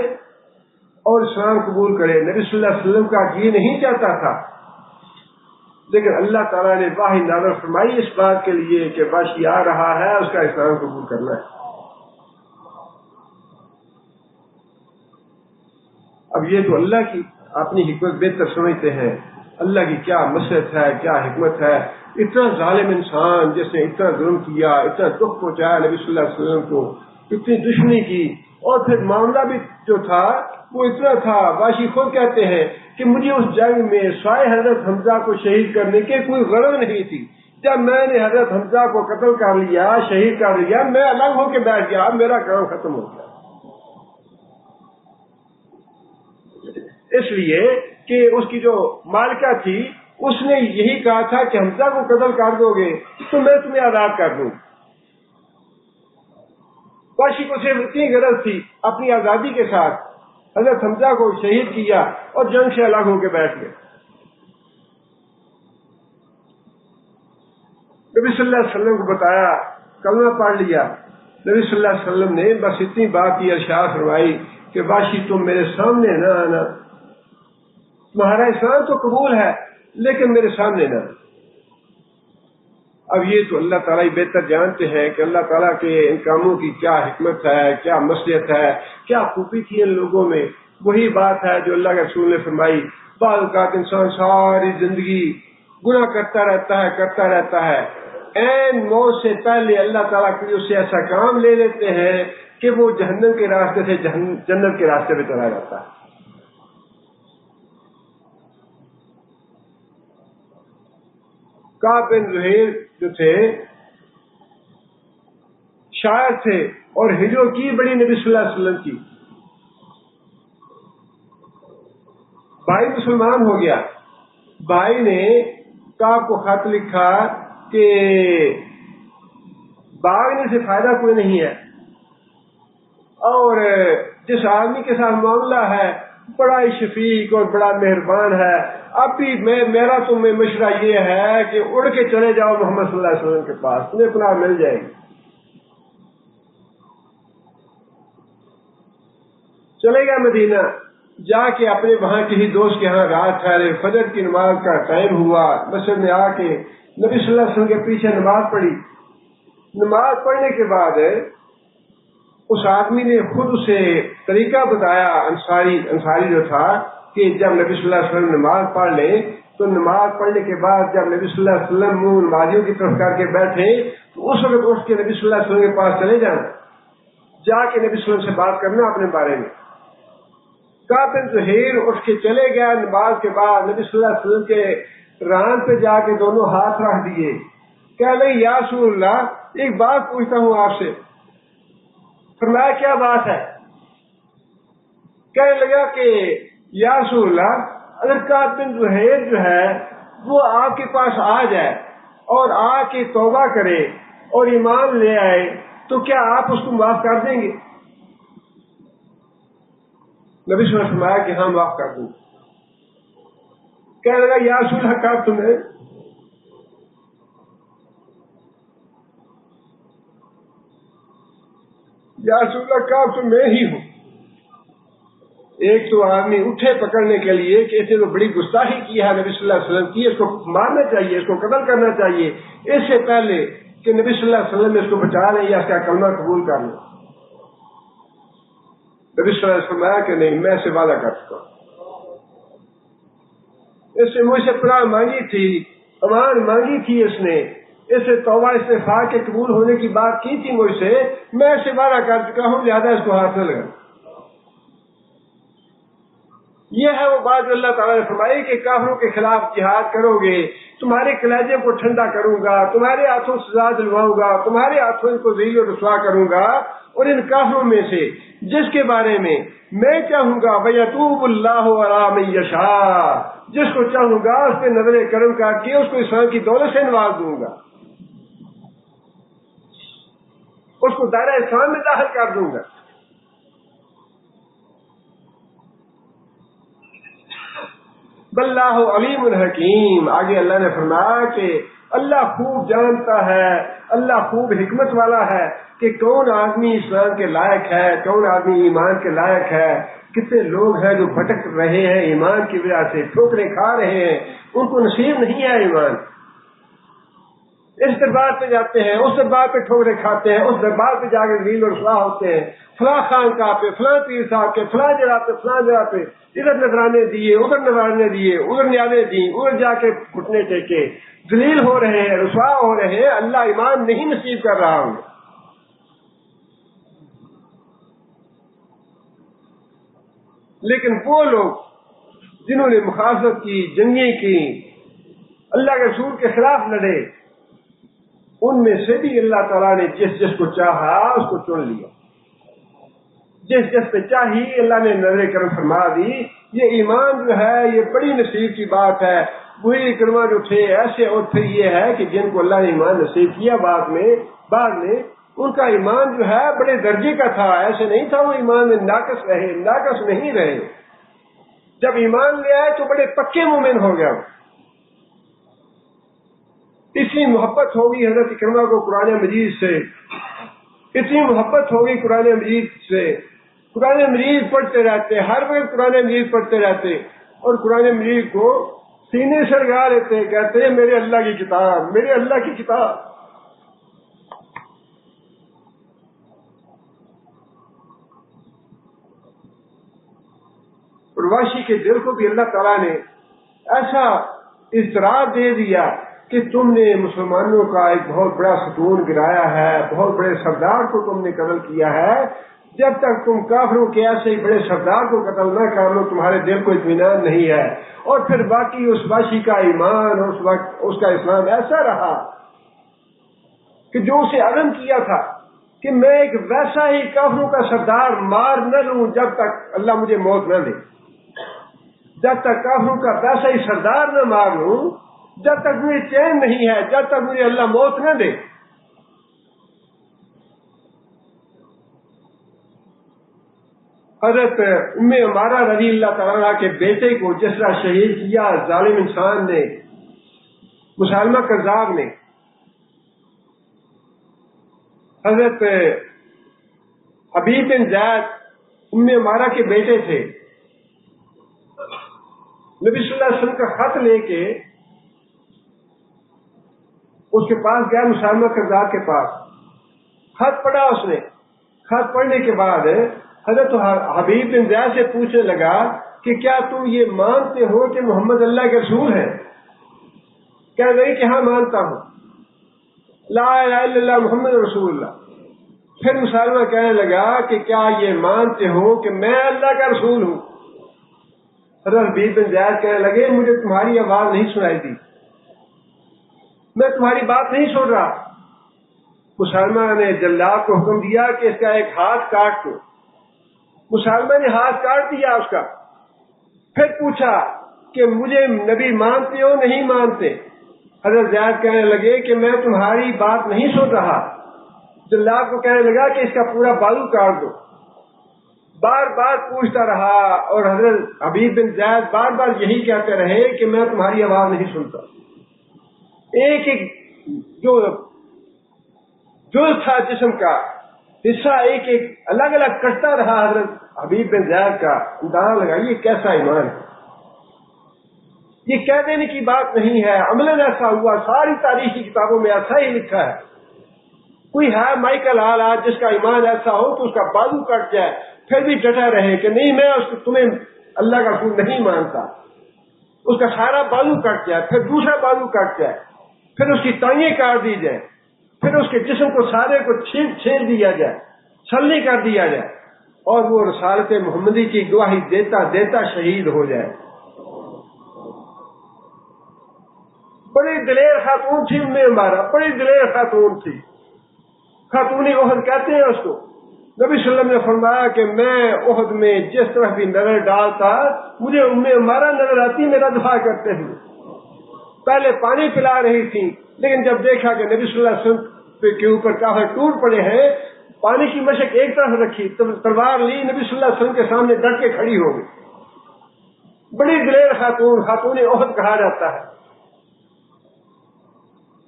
اور اسلام قبول کرے، نبی صلی اللہ علیہ وسلم کا جی نہیں چاہتا تھا، لیکن اللہ تعالیٰ نے واحد نازل فرمائی اس بات کے لیے کہ باشی آ رہا ہے، اس کا اسلام قبول کرنا ہے۔ اب یہ تو اللہ کی اپنی حکمت بہتر سمجھتے ہیں، اللہ کی کیا مصلحت ہے، کیا حکمت ہے۔ اتنا ظالم انسان جس نے اتنا ظلم کیا، اتنا دکھ پہنچایا نبی صلی اللہ علیہ وسلم کو، اتنی دشمنی کی، اور پھر معاملہ بھی جو تھا وہ اتنا تھا، باشی خود کہتے ہیں کہ مجھے اس جنگ میں سوائے حضرت حمزہ کو شہید کرنے کے کوئی غرض نہیں تھی۔ جب میں نے حضرت حمزہ کو قتل کر لیا، شہید کر لیا، میں الگ ہو کے بیٹھ گیا، میرا کام ختم ہو گیا۔ اس لیے کہ اس کی جو مالکہ تھی اس نے یہی کہا تھا کہ حمزہ کو قتل کر دو گے تو میں تمہیں آزاد کر دوں۔ باشی کو صرف اتنی غرض تھی اپنی آزادی کے ساتھ، حضرت حمزہ کو شہید کیا اور جنگ سے الگ ہو کے بیٹھ گئے۔ نبی صلی اللہ علیہ وسلم کو بتایا، کلمہ پڑھ لیا۔ نبی صلی اللہ علیہ وسلم نے بس اتنی بات کی، ارشاد فرمائی کہ باشی تم میرے سامنے نہ آنا، تمہارا اسلام تو قبول ہے لیکن میرے سامنے نہ۔ اب یہ تو اللہ تعالیٰ ہی بہتر جانتے ہیں کہ اللہ تعالیٰ کے ان کاموں کی کیا حکمت ہے، کیا مصلحت ہے، کیا خوبی تھی ان لوگوں میں۔ وہی بات ہے جو اللہ کے رسول نے فرمائی، بعض اوقات انسان ساری زندگی گناہ کرتا رہتا ہے، عین موت سے پہلے اللہ تعالیٰ کی اس سے ایسا کام لے لیتے ہیں کہ وہ جہنم کے راستے سے جنت کے راستے پہ چلا جاتا ہے۔ کعب بن زہیر جو تھے شاعر تھے اور ہجرت کی بڑی نبی صلی اللہ علیہ وسلم کی۔ بھائی مسلمان ہو گیا، بھائی نے کعب کو خط لکھا کہ بھاگنے سے فائدہ کوئی نہیں ہے، اور جس آدمی کے ساتھ معاملہ ہے بڑا ہی شفیق اور بڑا مہربان ہے، اب بھی میرا تمہیں مشورہ یہ ہے کہ اڑ کے چلے جاؤ محمد صلی اللہ علیہ وسلم کے پاس، تمہیں پناہ مل جائے گی۔ چلے گیا مدینہ، جا کے اپنے وہاں کسی دوست کے ہاں رات ٹھہرے، فجر کی نماز کا ٹائم ہوا، مسجد میں آ کے نبی صلی اللہ علیہ وسلم کے پیچھے نماز پڑھی۔ نماز پڑھنے کے بعد اس آدمی نے خود اسے طریقہ بتایا، انصاری جو تھا، کہ جب نبی صلی اللہ علیہ وسلم نماز پڑھ لیں تو نماز پڑھنے کے بعد جب نبی صلی اللہ علیہ وسلم منہ نمازیوں کی طرف کر کے بیٹھے تو اس وقت اٹھ کے نبی صلی اللہ علیہ وسلم کے پاس چلے جانا، جا کے نبی صلی اللہ علیہ وسلم سے بات کرنا اپنے بارے میں۔ کعب بن زہیر اٹھ کے چلے گیا، نماز کے بعد نبی صلی اللہ علیہ وسلم کے ران پہ جا کے دونوں ہاتھ رکھ دیے، کہہ لیں یا رسول اللہ ایک بات پوچھتا ہوں آپ سے۔ فرمایا کیا بات ہے؟ کہنے لگا کہ یا رسول اللہ اگر کعب بن زہیر جو ہے وہ آپ کے پاس آ جائے اور آ کے توبہ کرے اور ایمان لے آئے تو کیا آپ اس کو معاف کر دیں گے؟ نبی صلی اللہ علیہ وسلم نے فرمایا کہ ہاں معاف کر دوں۔ کہنے لگا یا رسول اللہ کعب تمہیں؟ یا رسول اللہ کعب تو میں ہی ہوں۔ ایک تو آدمی اٹھے پکڑنے کے لیے کہ اسے تو بڑی گستاخی کی ہے نبی صلی اللہ علیہ وسلم کی، اس کو مارنا چاہیے، اس کو قتل کرنا چاہیے، اس سے پہلے کہ نبی صلی اللہ علیہ وسلم اس کو بچا لیں یا اس کا کلمہ قبول کر لیں۔ نبی صلی اللہ علیہ وسلم آیا کہ نہیں، میں اسے وعدہ کر چکا ہوں، اس نے مجھ سے پناہ مانگی تھی، امان مانگی تھی، اس نے اس سے توبہ استغفار کے قبول ہونے کی بات کی تھی مجھ سے، میں اسے وعدہ کر چکا ہوں، لہذا اس کو ہاتھ نہ لگا۔ یہ ہے وہ بات جو اللہ تعالیٰ نے فرمائی کہ کافروں کے خلاف جہاد کرو گے، تمہارے کلیجے کو ٹھنڈا کروں گا، تمہارے ہاتھوں سزا دلواؤں گا، تمہارے ہاتھوں ان کو ذلیل و رسوا کروں گا، اور ان کافروں میں سے جس کے بارے میں میں چاہوں گا وَيَتُوبُ اللَّهُ عَلَىٰ مَن يَشَاءُ، جس کو چاہوں گا اس پہ نظر کرم کر کے اس کو اسلام کی دولت سے نواز دوں گا، اس کو دائرہ اسلام میں داخل کر دوں گا۔ بَلْ اللَّهُ عَلِيمٌ حَكِيمٌ، آگے اللہ نے فرمایا کہ اللہ خوب جانتا ہے، اللہ خوب حکمت والا ہے کہ کون آدمی اسلام کے لائق ہے، کون آدمی ایمان کے لائق ہے۔ کتنے لوگ ہیں جو بھٹک رہے ہیں ایمان کی وجہ سے، ٹھوکریں کھا رہے ہیں، ان کو نصیب نہیں ہے ایمان۔ اس دربار پہ جاتے ہیں، اس دربار پہ ٹھوکریں کھاتے ہیں، اس دربار پہ جا کے ذلیل و رسوا ہوتے ہیں، فلاں خانقاہ پہ، فلاں پیر صاحب کے، فلاں جگہ پہ، فلاں جگہ پہ ادھر نذرانے دیے، ادھر نذرانے دیے، ادھر نیازیں دی، ادھر جا کے گھٹنے ٹیکے، ذلیل ہو رہے ہیں، رسوا ہو رہے ہیں، اللہ ایمان نہیں نصیب کر رہا ہوں۔ لیکن وہ لوگ جنہوں نے مخالفت کی، جنگیں کی، اللہ کے رسول کے خلاف لڑے، ان میں سے بھی اللہ تعالیٰ نے جس جس کو چاہا اس کو چن لیا، جس جس پہ چاہی اللہ نے نظر کرم فرما دی۔ یہ ایمان جو ہے یہ بڑی نصیب کی بات ہے۔ وہی کرما جو تھے ایسے، اور پھر یہ ہے کہ جن کو اللہ نے ایمان نصیب کیا بعد میں ان کا ایمان جو ہے بڑے درجے کا تھا، ایسے نہیں تھا وہ ایمان میں ناقص رہے، ناقص نہیں رہے۔ جب ایمان لے آئے تو بڑے پکے مومن ہو گیا۔ اتنی محبت ہوگی حضرت اکرمہ کو قرآن مجید سے، اتنی محبت ہوگی قرآن مجید سے، قرآن مجید پڑھتے رہتے، ہر وقت قرآن مجید پڑھتے رہتے، اور قرآن مجید کو سینے سے لگا لیتے، کہتے ہیں میرے اللہ کی کتاب، میرے اللہ کی کتاب۔ پرواشی کے دل کو بھی اللہ تعالیٰ نے ایسا اضطراب دے دیا کہ تم نے مسلمانوں کا ایک بہت بڑا ستون گرایا ہے، بہت بڑے سردار کو تم نے قتل کیا ہے۔ جب تک تم کافروں کے ایسے ہی بڑے سردار کو قتل نہ کر لو تمہارے دل کو اطمینان نہیں ہے۔ اور پھر باقی اس باشی کا ایمان اور اس وقت اس کا اسلام ایسا رہا کہ جو اسے عزم کیا تھا کہ میں ایک ویسا ہی کافروں کا سردار مار نہ لوں جب تک اللہ مجھے موت نہ دے، جب تک کافروں کا ویسا ہی سردار نہ مار لوں، جب تک مجھے چین نہیں ہے، جب تک مجھے اللہ موت نہ دے۔ حضرت ام عمارہ رضی اللہ تعالیٰ کے بیٹے کو جس طرح شہید کیا ظالم انسان نے، مسالمہ کذاب نے، حضرت حبیب بن زید ام عمارہ کے بیٹے تھے، نبی صلی اللہ علیہ وسلم کا خط لے کے اس کے پاس گیا، مسالمہ کذاب کے پاس خط پڑھا اس نے۔ خط پڑھنے کے بعد حضرت حبیب بن زید سے پوچھنے لگا کہ کیا تم یہ مانتے ہو کہ محمد اللہ کے رسول ہیں؟ کہہ رہے کہ ہاں مانتا ہوں، لا الہ الا اللہ محمد رسول اللہ۔ پھر مسالمہ کہنے لگا کہ کیا یہ مانتے ہو کہ میں اللہ کا رسول ہوں؟ حضرت حبیب بن زید کہنے لگے مجھے تمہاری آواز نہیں سنائی دی، میں تمہاری بات نہیں سن رہا۔ مسالمہ نے جلاد کو حکم دیا کہ اس کا ایک ہاتھ کاٹ دو۔ مسالمہ نے ہاتھ کاٹ دیا اس کا۔ پھر پوچھا کہ مجھے نبی مانتے ہو نہیں مانتے؟ حضرت زید کہنے لگے کہ میں تمہاری بات نہیں سن رہا۔ جلاد کو کہنے لگا کہ اس کا پورا بازو کاٹ دو۔ بار بار پوچھتا رہا اور حضرت حبیب بن زید بار بار یہی کہتے رہے کہ میں تمہاری آواز نہیں سنتا۔ ایک ایک جو تھا جسم کا حصہ ایک ایک الگ الگ کٹتا رہا حضرت حبیب بن زید کا۔ اندازہ لگا یہ کیسا ایمان ہے، یہ کہہ دینے کی بات نہیں ہے، عملاً ایسا ہوا۔ ساری تاریخی کتابوں میں ایسا ہی لکھا ہے۔ کوئی ہے مائیکل آج جس کا ایمان ایسا ہو تو اس کا بازو کٹ جائے پھر بھی ڈٹا رہے کہ نہیں میں اس کو تمہیں اللہ کا رسول نہیں مانتا، اس کا سارا بازو کٹ جائے، پھر دوسرا بازو کٹ جائے، پھر اس کی ٹانگیں کاٹ دی جائے، پھر اس کے جسم کو سارے کو چھیل دیا جائے، چھلنی کر دیا جائے، اور وہ رسالت محمدی کی گواہی دیتا دیتا شہید ہو جائے۔ بڑی دلیر خاتون تھی ام عمارہ، بڑی دلیر خاتون تھی، خاتون احد کہتے ہیں اس کو۔ نبی صلی اللہ علیہ وسلم نے فرمایا کہ میں احد میں جس طرح بھی نظر ڈالتا مجھے ام عمارہ نظر آتی، میرا دفاع کرتے ہوئے۔ پہلے پانی پلا رہی تھی، لیکن جب دیکھا کہ نبی صلی اللہ علیہ وسلم کے اوپر کافر ٹوٹ پڑے ہیں، پانی کی مشک ایک طرف رکھی، تلوار لی، نبی صلی اللہ علیہ وسلم کے سامنے ڈٹ کے کھڑی ہو گئی۔ بڑی دلیر خاتون، خاتون احد کہا جاتا ہے۔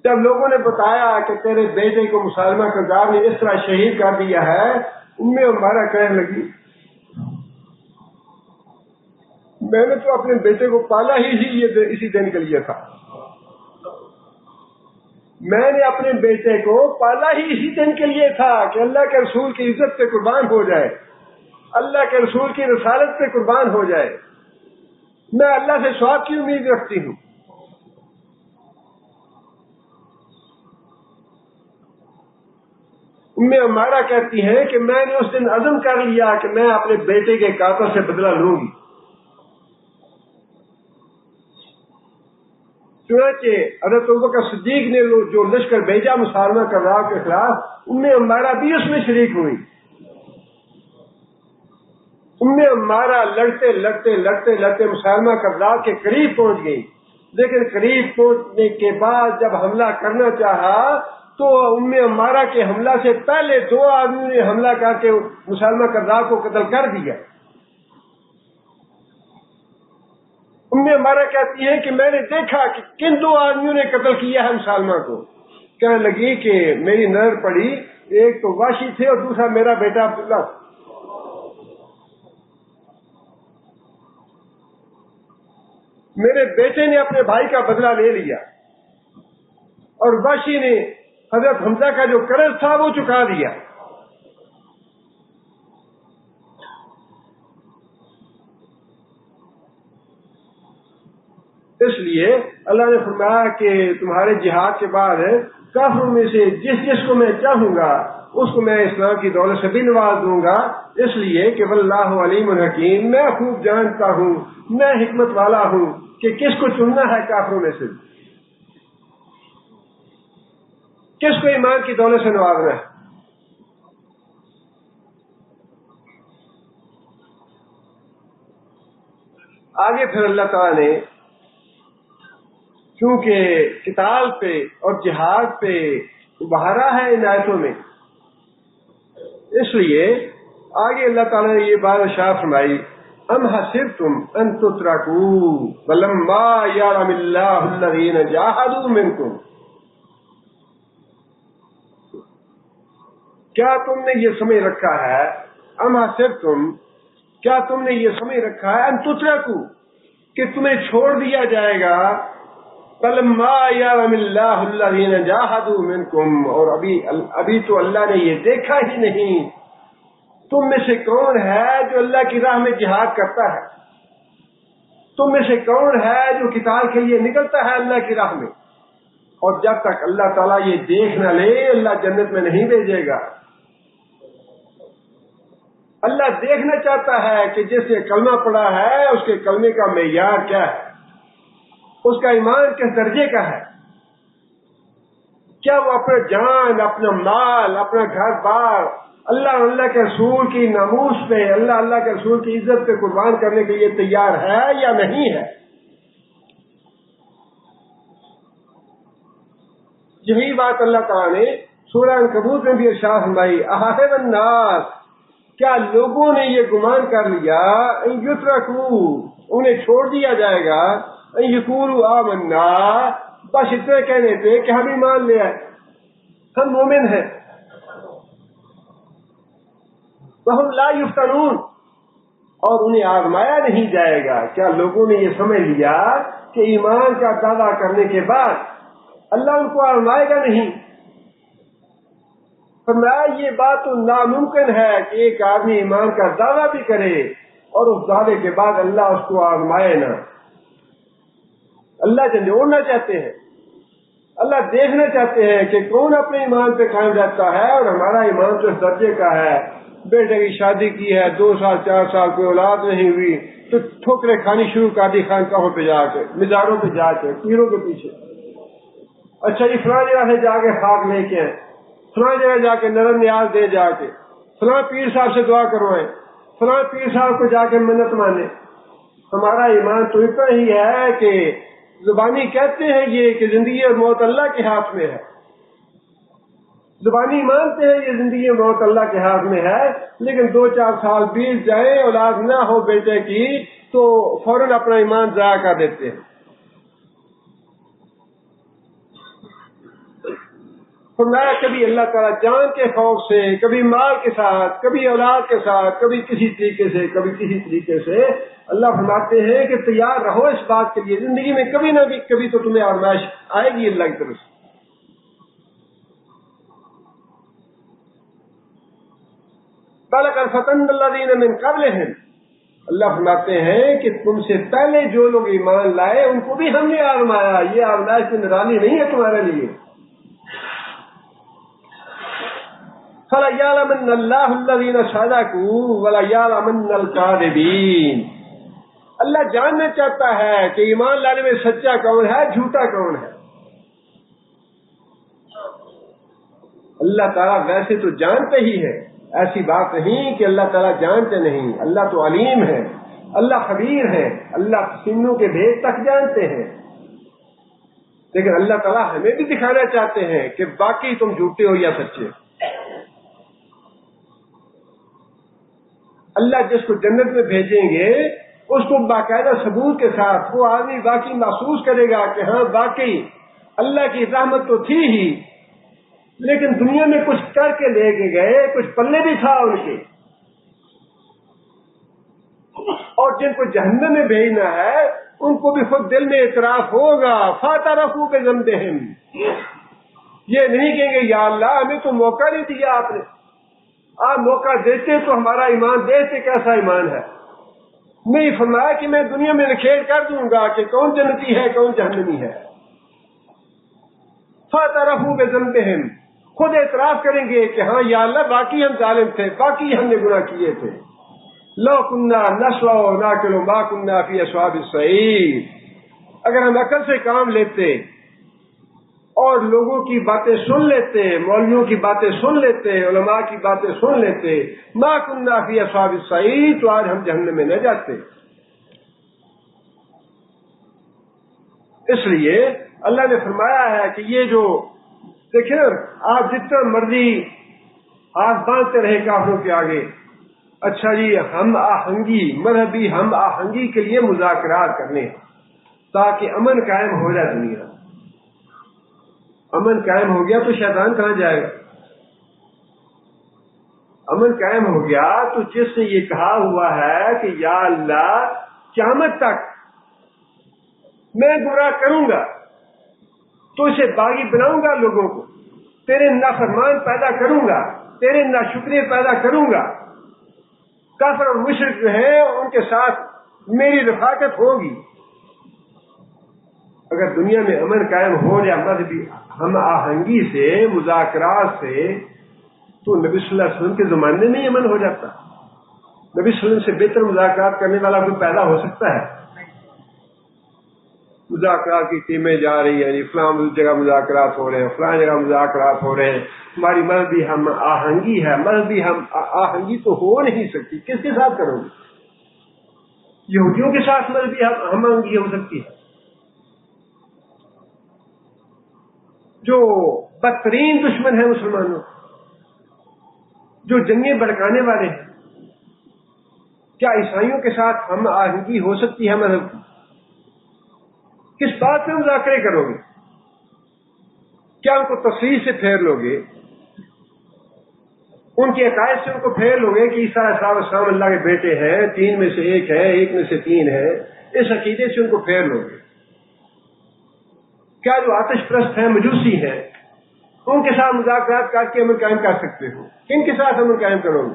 جب لوگوں نے بتایا کہ تیرے بیٹے کو مسالمہ کردار نے اس طرح شہید کر دیا ہے، ہمارا کہنے لگی میں نے تو اپنے بیٹے کو پالا ہی اسی دن کے لیے تھا، میں نے اپنے بیٹے کو پالا ہی اسی دن کے لیے تھا کہ اللہ کے رسول کی عزت پہ قربان ہو جائے، اللہ کے رسول کی رسالت پہ قربان ہو جائے، میں اللہ سے ثواب کی امید رکھتی ہوں۔ ہمارا کہتی ہے کہ میں نے اس دن عزم کر لیا کہ میں اپنے بیٹے کے قاتل سے بدلہ لوں گی۔ چنانچہ حضرت ابوبکر صدیق نے جو لشکر بھیجا مسالمہ کذاب کے خلاف، ہمارا بھی اس میں شریک ہوئی۔ ہمارا لڑتے لڑتے لڑتے لڑتے مسالمہ کذاب کے قریب پہنچ گئی، لیکن قریب پہنچنے کے بعد جب حملہ کرنا چاہا تو ہمارا کے حملہ سے پہلے 2 آدمیوں نے حملہ کر کے مسالمہ کذاب کو قتل کر دیا۔ ہمارا کہتی ہے کہ میں نے دیکھا کہ کن 2 آدمیوں نے قتل کیا ہے مسالمہ کو۔ کہنے لگی کہ میری نظر پڑی، ایک تو واشی تھے اور دوسرا میرا بیٹا عبداللہ۔ میرے بیٹے نے اپنے بھائی کا بدلہ لے لیا اور واشی نے حضرت حمزہ کا جو قرض تھا وہ چکا دیا۔ اس لیے اللہ نے فرمایا کہ تمہارے جہاد کے بعد کافروں میں سے جس کو میں چاہوں گا اس کو میں اسلام کی دولت سے بھی نواز دوں گا، اس لیے کہ واللہ علیم الحکیم، میں خوب جانتا ہوں، میں حکمت والا ہوں کہ کس کو چننا ہے کافروں میں سے، کس کو ایمان کی دولت سے نوازنا ہے۔ آگے پھر اللہ تعالیٰ نے چونکہ قتال پہ اور جہاد پہ ابھارا ہے ان آیتوں میں، اس لیے آگے اللہ تعالیٰ نے یہ بات ارشاد فرمائی، ام حسبتم ان تترکوا ولما یعلم اللہ الذین جاہدوا منکم، کیا تم نے یہ سمجھ رکھا ہے، ام حسبتم، کیا تم نے یہ سمجھ رکھا ہے ان تترکوا، کہ تمہیں چھوڑ دیا جائے گا، فلما یعلم اللہ الذین جاہدوا منکم، اور ابھی تو اللہ نے یہ دیکھا ہی نہیں تم میں سے کون ہے جو اللہ کی راہ میں جہاد کرتا ہے، تم میں سے کون ہے جو قتال کے لیے نکلتا ہے اللہ کی راہ میں۔ اور جب تک اللہ تعالیٰ یہ دیکھ نہ لے اللہ جنت میں نہیں بھیجے گا۔ اللہ دیکھنا چاہتا ہے کہ جس نے کلمہ پڑھا ہے اس کے کلمے کا معیار کیا ہے، اس کا ایمان کس درجے کا ہے، کیا وہ اپنا جان، اپنا مال، اپنا گھر بار اللہ کے رسول کی ناموس پہ، اللہ کے رسول کی عزت پہ قربان کرنے کے لیے تیار ہے یا نہیں ہے۔ یہی بات اللہ تعالیٰ نے سورہ عنکبوت میں بھی ارشاد فرمائی، احسب الناس، کیا لوگوں نے یہ گمان کر لیا، ان یترکوا، انہیں چھوڑ دیا جائے گا، ان یقولوا آمنا، بس اتنے کہنے پہ کہ ہم ایمان لے آئے، ہم مومن ہیں، وہم لا یفتنون، اور انہیں آزمایا نہیں جائے گا۔ کیا لوگوں نے یہ سمجھ لیا کہ ایمان کا دعویٰ کرنے کے بعد اللہ ان کو آزمائے گا نہیں؟ فرمایا یہ بات تو ناممکن ہے کہ ایک آدمی ایمان کا دعویٰ بھی کرے اور اس دعوے کے بعد اللہ اس کو آزمائے نہ۔ اللہ جھنجھوڑنا چاہتے ہیں، اللہ دیکھنا چاہتے ہیں کہ کون اپنے ایمان پہ قائم رہتا ہے، اور ہمارا ایمان تو اس درجے کا ہے، بیٹے کی شادی کی ہے، 2 سال 4 سال کوئی اولاد نہیں ہوئی تو ٹھوکریں کھانی شروع کر دی خانقاہوں پہ جا کے، مزاروں پہ جا کے، پیروں کے پیچھے، اچھا جی فلاں جگہ سے جا کے خاک لے کے آئیں، فلاں جگہ جا کے نظر نیاز دے، جا کے فلاں پیر صاحب سے دعا کروائیں، فلاں پیر صاحب کو جا کے منت مانے۔ ہمارا ایمان تو اتنا ہی ہے کہ زبانی کہتے ہیں یہ کہ زندگی اور موت اللہ کے ہاتھ میں ہے، زبانی مانتے ہیں یہ زندگی اور موت اللہ کے ہاتھ میں ہے، لیکن 2-4 سال بیت جائیں اولاد نہ ہو بیٹے کی تو فوراً اپنا ایمان ضائع کر دیتے ہیں۔ فرمایا کبھی اللہ تعالیٰ جان کے خوف سے، کبھی مال کے ساتھ، کبھی اولاد کے ساتھ، کبھی کسی طریقے سے، کبھی کسی طریقے سے اللہ فرماتے ہیں کہ تیار رہو اس بات کے لیے، زندگی میں کبھی نہ کبھی تو تمہیں آزمائش آئے گی اللہ کی طرف سے۔ وَلَقَدْ فَتَنَّا الَّذِينَ مِن قَبْلِهِمْ، اللہ فرماتے ہیں کہ تم سے پہلے جو لوگ ایمان لائے ان کو بھی ہم نے آزمایا، یہ آزمائش کی نرالی نہیں ہے تمہارے لیے۔ فَلَيَعْلَمَنَّ اللَّهُ الَّذِينَ صَدَقُوا وَلَيَعْلَمَنَّ الْكَاذِبِينَ، اللہ جاننا چاہتا ہے کہ ایمان لانے میں سچا کون ہے، جھوٹا کون ہے۔ اللہ تعالیٰ ویسے تو جانتے ہی ہے، ایسی بات نہیں کہ اللہ تعالیٰ جانتے نہیں، اللہ تو علیم ہے، اللہ خبیر ہے، اللہ سینوں کے بھید تک جانتے ہیں، لیکن اللہ تعالیٰ ہمیں بھی دکھانا چاہتے ہیں کہ باقی تم جھوٹے ہو یا سچے۔ اللہ جس کو جنت میں بھیجیں گے اس کو باقاعدہ ثبوت کے ساتھ وہ آدمی واقعی محسوس کرے گا کہ ہاں واقعی اللہ کی رحمت تو تھی ہی، لیکن دنیا میں کچھ کر کے لے کے گئے، کچھ پلے بھی تھا ان کے، اور جن کو جہنم میں بھیجنا ہے ان کو بھی خود دل میں اعتراف ہوگا، فَاعْتَرَفُوا بِذَنبِهِمْ، یہ نہیں کہیں گے یا اللہ ہمیں تو موقع نہیں دیا آپ نے، آپ موقع دیتے تو ہمارا ایمان دیکھتے کیسا ایمان ہے، نہیں فرمایا کہ میں دنیا میں نکھیر کر دوں گا کہ کون جنتی ہے کون جہنمی ہے۔ فَاعْتَرَفُوا بِذَنبِهِمْ، خود اعتراف کریں گے کہ ہاں یا اللہ باقی ہم ظالم تھے، باقی ہم نے گناہ کیے تھے، لَوْ كُنَّا نَسْمَعُ وَنَعْقِلُ مَا كُنَّا فِي أَصْحَابِ السَّعِيرِ، اگر ہم عقل سے کام لیتے اور لوگوں کی باتیں سن لیتے، مولویوں کی باتیں سن لیتے، علماء کی باتیں سن لیتے، مَا كُنَّا فِي أَصْحَابِ السَّعِيرِ، تو آج ہم جہنم میں نہ جاتے۔ اس لیے اللہ نے فرمایا ہے کہ یہ جو دیکھیں آپ جتنا مرضی ہاتھ باندھتے رہے کافروں کے آگے، اچھا جی ہم آہنگی، مذہبی ہم آہنگی کے لیے مذاکرات کرنے تاکہ امن قائم ہو جائے دنیا، امن قائم ہو گیا تو شیطان کہاں جائے گا؟ امن قائم ہو گیا تو جس نے یہ کہا ہوا ہے کہ یا اللہ قیامت تک میں گمراہ کروں گا تو اسے باغی بناؤں گا، لوگوں کو تیرے نافرمان پیدا کروں گا، تیرے ناشکرے پیدا کروں گا، کافر اور مشرک جو ہیں ان کے ساتھ میری رفاقت ہوگی۔ اگر دنیا میں امن قائم ہو جائے مذہبی ہم آہنگی سے، مذاکرات سے، تو نبی صلی اللہ علیہ وسلم کے زمانے میں ہی امن ہو جاتا۔ نبی صلی اللہ علیہ وسلم سے بہتر مذاکرات کرنے والا کوئی پیدا ہو سکتا ہے؟ مذاکرات کی ٹیمیں جا رہی ہیں، فلاں جگہ مذاکرات ہو رہے ہیں، فلاں جگہ مذاکرات ہو رہے ہیں، ہماری مذہبی ہم آہنگی ہے، مذہبی ہم آہنگی تو ہو نہیں سکتی، کس کے ساتھ کرو گے؟ یہودیوں کے ساتھ مذہبی ہم آہنگی ہو سکتی ہے؟ جو بدترین دشمن ہیں مسلمانوں، جو جنگیں بھڑکانے والے ہیں، کیا عیسائیوں کے ساتھ ہم آہنگی ہو سکتی ہے مذہب کی؟ کس بات پہ مذاکرے کرو گے؟ کیا ان کو تصریح سے پھیر لو گے؟ ان کے عقائد سے ان کو پھیر لو گے کہ عیسیٰ علیہ السلام اللہ کے بیٹے ہیں، تین میں سے ایک ہے، ایک میں سے تین ہے، اس عقیدے سے ان کو پھیر لو گے؟ کیا جو آتش پرست ہیں، مجوسی ہیں، ان کے ساتھ مذاکرات کر کے امن قائم کر سکتے ہو؟ کن کے ساتھ امن قائم کرو گے؟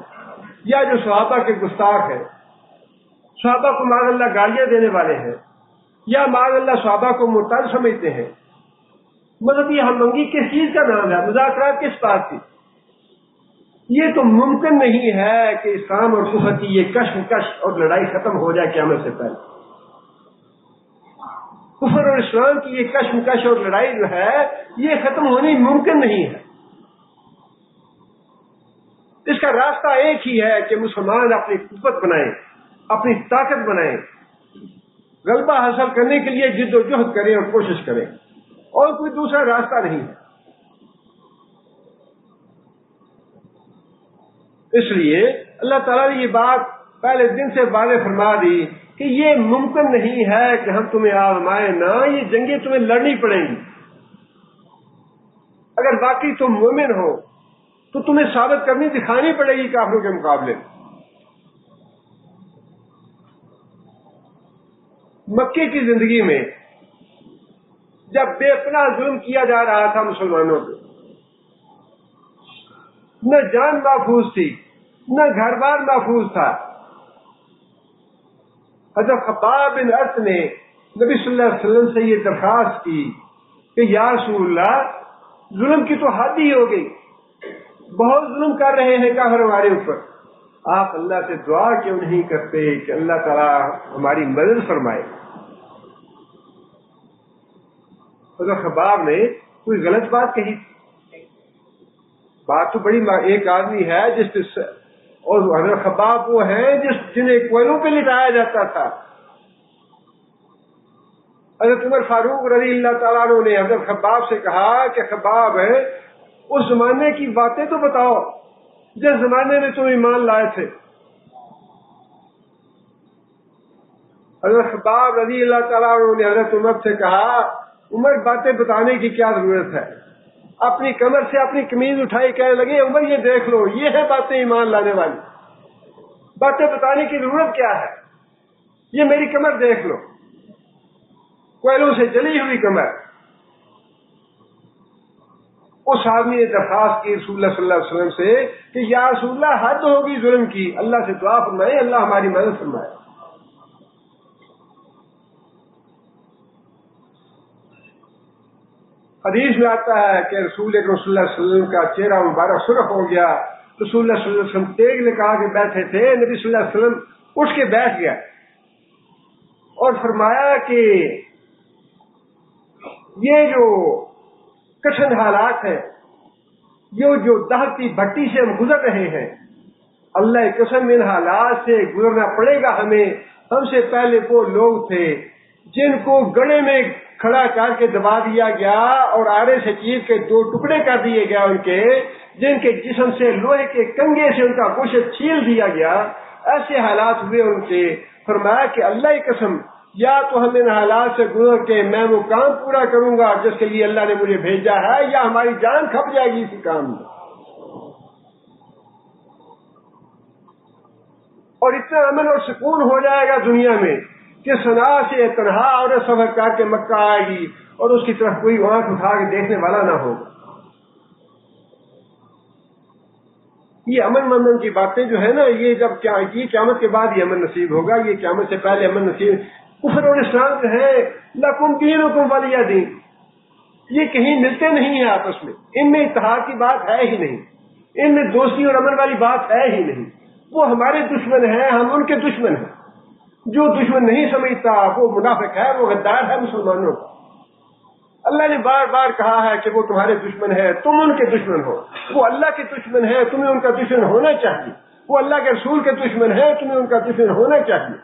یا جو صحابہ کے گستاخ ہیں، صحابہ کو معاذ اللہ گالیاں دینے والے ہیں، یا معاذ اللہ صحابہ کو مرتد سمجھتے ہیں، مذہبی ہمدردی کس چیز کا نام ہے؟ مذاکرات کس بات کی؟ یہ تو ممکن نہیں ہے کہ اسلام اور کفر کی یہ کشمکش اور لڑائی ختم ہو جائے قیامت سے پہلے۔ کفر اور اسلام کی یہ کشمکش اور لڑائی جو ہے یہ ختم ہونی ممکن نہیں ہے۔ اس کا راستہ ایک ہی ہے کہ مسلمان اپنی قوت بنائیں، اپنی طاقت بنائیں، غلبہ حاصل کرنے کے لیے جد و جہد کریں اور کوشش کریں، اور کوئی دوسرا راستہ نہیں ہے۔ اس لیے اللہ تعالیٰ نے یہ بات پہلے دن سے واضح فرما دی کہ یہ ممکن نہیں ہے کہ ہم تمہیں آزمائیں نہ، یہ جنگیں تمہیں لڑنی پڑیں گی۔ اگر باقی تم مومن ہو تو تمہیں ثابت کرنی دکھانی پڑے گی کافروں کے مقابلے میں۔ مکے کی زندگی میں جب بے پناہ ظلم کیا جا رہا تھا مسلمانوں پہ، نہ جان محفوظ تھی، نہ گھر بار محفوظ تھا، حضرت خباب بن ارت نے نبی صلی اللہ علیہ وسلم سے یہ درخواست کی کہ یا رسول اللہ، ظلم کی تو حد ہی ہو گئی، بہت ظلم کر رہے ہیں کافر ہمارے اوپر، آپ اللہ سے دعا کیوں نہیں کرتے کہ اللہ تعالیٰ ہماری مدد فرمائے۔ حضرت خباب نے کوئی غلط بات کہی، بات تو بڑی، ایک آدمی ہے جس، اور حضرت خباب وہ ہیں جنہیں کوئلوں پہ لٹایا جاتا تھا۔ حضرت عمر فاروق رضی اللہ تعالیٰ عنہ نے حضرت خباب سے کہا کہ خباب ہے اس زمانے کی باتیں تو بتاؤ جس زمانے میں تم ایمان لائے تھے۔ حضرت خباب رضی اللہ تعالیٰ عنہ نے حضرت عمر سے کہا، عمر باتیں بتانے کی کیا ضرورت ہے؟ اپنی کمر سے اپنی قمیض اٹھائی کہنے لگے، عمر یہ دیکھ لو، یہ ہے باتیں ایمان لانے والی، باتیں بتانے کی ضرورت کیا ہے؟ یہ میری کمر دیکھ لو، کوئلوں سے جلی ہوئی کمر۔ اس آدمی نے درخواست کی رسول اللہ صلی اللہ علیہ وسلم سے کہ یا رسول اللہ، حد ہوگی ظلم کی، اللہ سے دعا فرمائے اللہ ہماری مدد فرمائے۔ حدیث میں آتا ہے کہ رسول اکرم صلی اللہ علیہ وسلم کا چہرہ مبارک سرخ ہو گیا۔ رسول اللہ صلی اللہ علیہ وسلم تیغ لگا کے بیٹھے تھے، نبی صلی اللہ علیہ وسلم اٹھ کے بیٹھ گیا اور فرمایا کہ یہ جو کٹھن حالات ہیں، یہ جو دہتی بھٹی سے ہم گزر رہے ہیں، اللہ کی قسم ان حالات سے گزرنا پڑے گا ہمیں۔ ہم سے پہلے وہ لوگ تھے جن کو گڑے میں کھڑا کر کے دبا دیا گیا اور آرے سے چیر کے دو ٹکڑے کر دیے گیا ان کے، جن کے جسم سے لوہے کے کنگے سے ان کا گوشت چھیل دیا گیا، ایسے حالات ہوئے ان کے۔ فرمایا کہ اللہ کی قسم، یا تو ہم ان حالات سے گزر کے میں وہ کام پورا کروں گا جس کے لیے اللہ نے مجھے بھیجا ہے، یا ہماری جان کھپ جائے گی اسی کام میں۔ اور اتنا امن اور سکون ہو جائے گا دنیا میں کہ صنعا سے تنہا اور سفر کر کے مکہ آئے گی اور اس کی طرف کوئی آنکھ اٹھا کے دیکھنے والا نہ ہوگا۔ یہ امن کی باتیں جو ہے نا، یہ جب یہ قیامت کے بعد یہ امن نصیب ہوگا، یہ قیامت سے پہلے امن نصیب۔ کفر اور اسلام جو ہے لکم دینکم ولی دین، یہ کہیں ملتے نہیں ہیں آپس میں، ان میں اتحاد کی بات ہے ہی نہیں، ان میں دوستی اور امن والی بات ہے ہی نہیں۔ وہ ہمارے دشمن ہیں، ہم ان کے دشمن ہیں۔ جو دشمن نہیں سمجھتا وہ منافق ہے، وہ غدار ہے مسلمانوں کا۔ اللہ نے بار بار کہا ہے کہ وہ تمہارے دشمن ہے، تم ان کے دشمن ہو۔ وہ اللہ کے دشمن ہے، تمہیں ان کا دشمن ہونا چاہیے۔ وہ اللہ کے رسول کے دشمن ہے، تمہیں ان کا دشمن ہونا چاہیے۔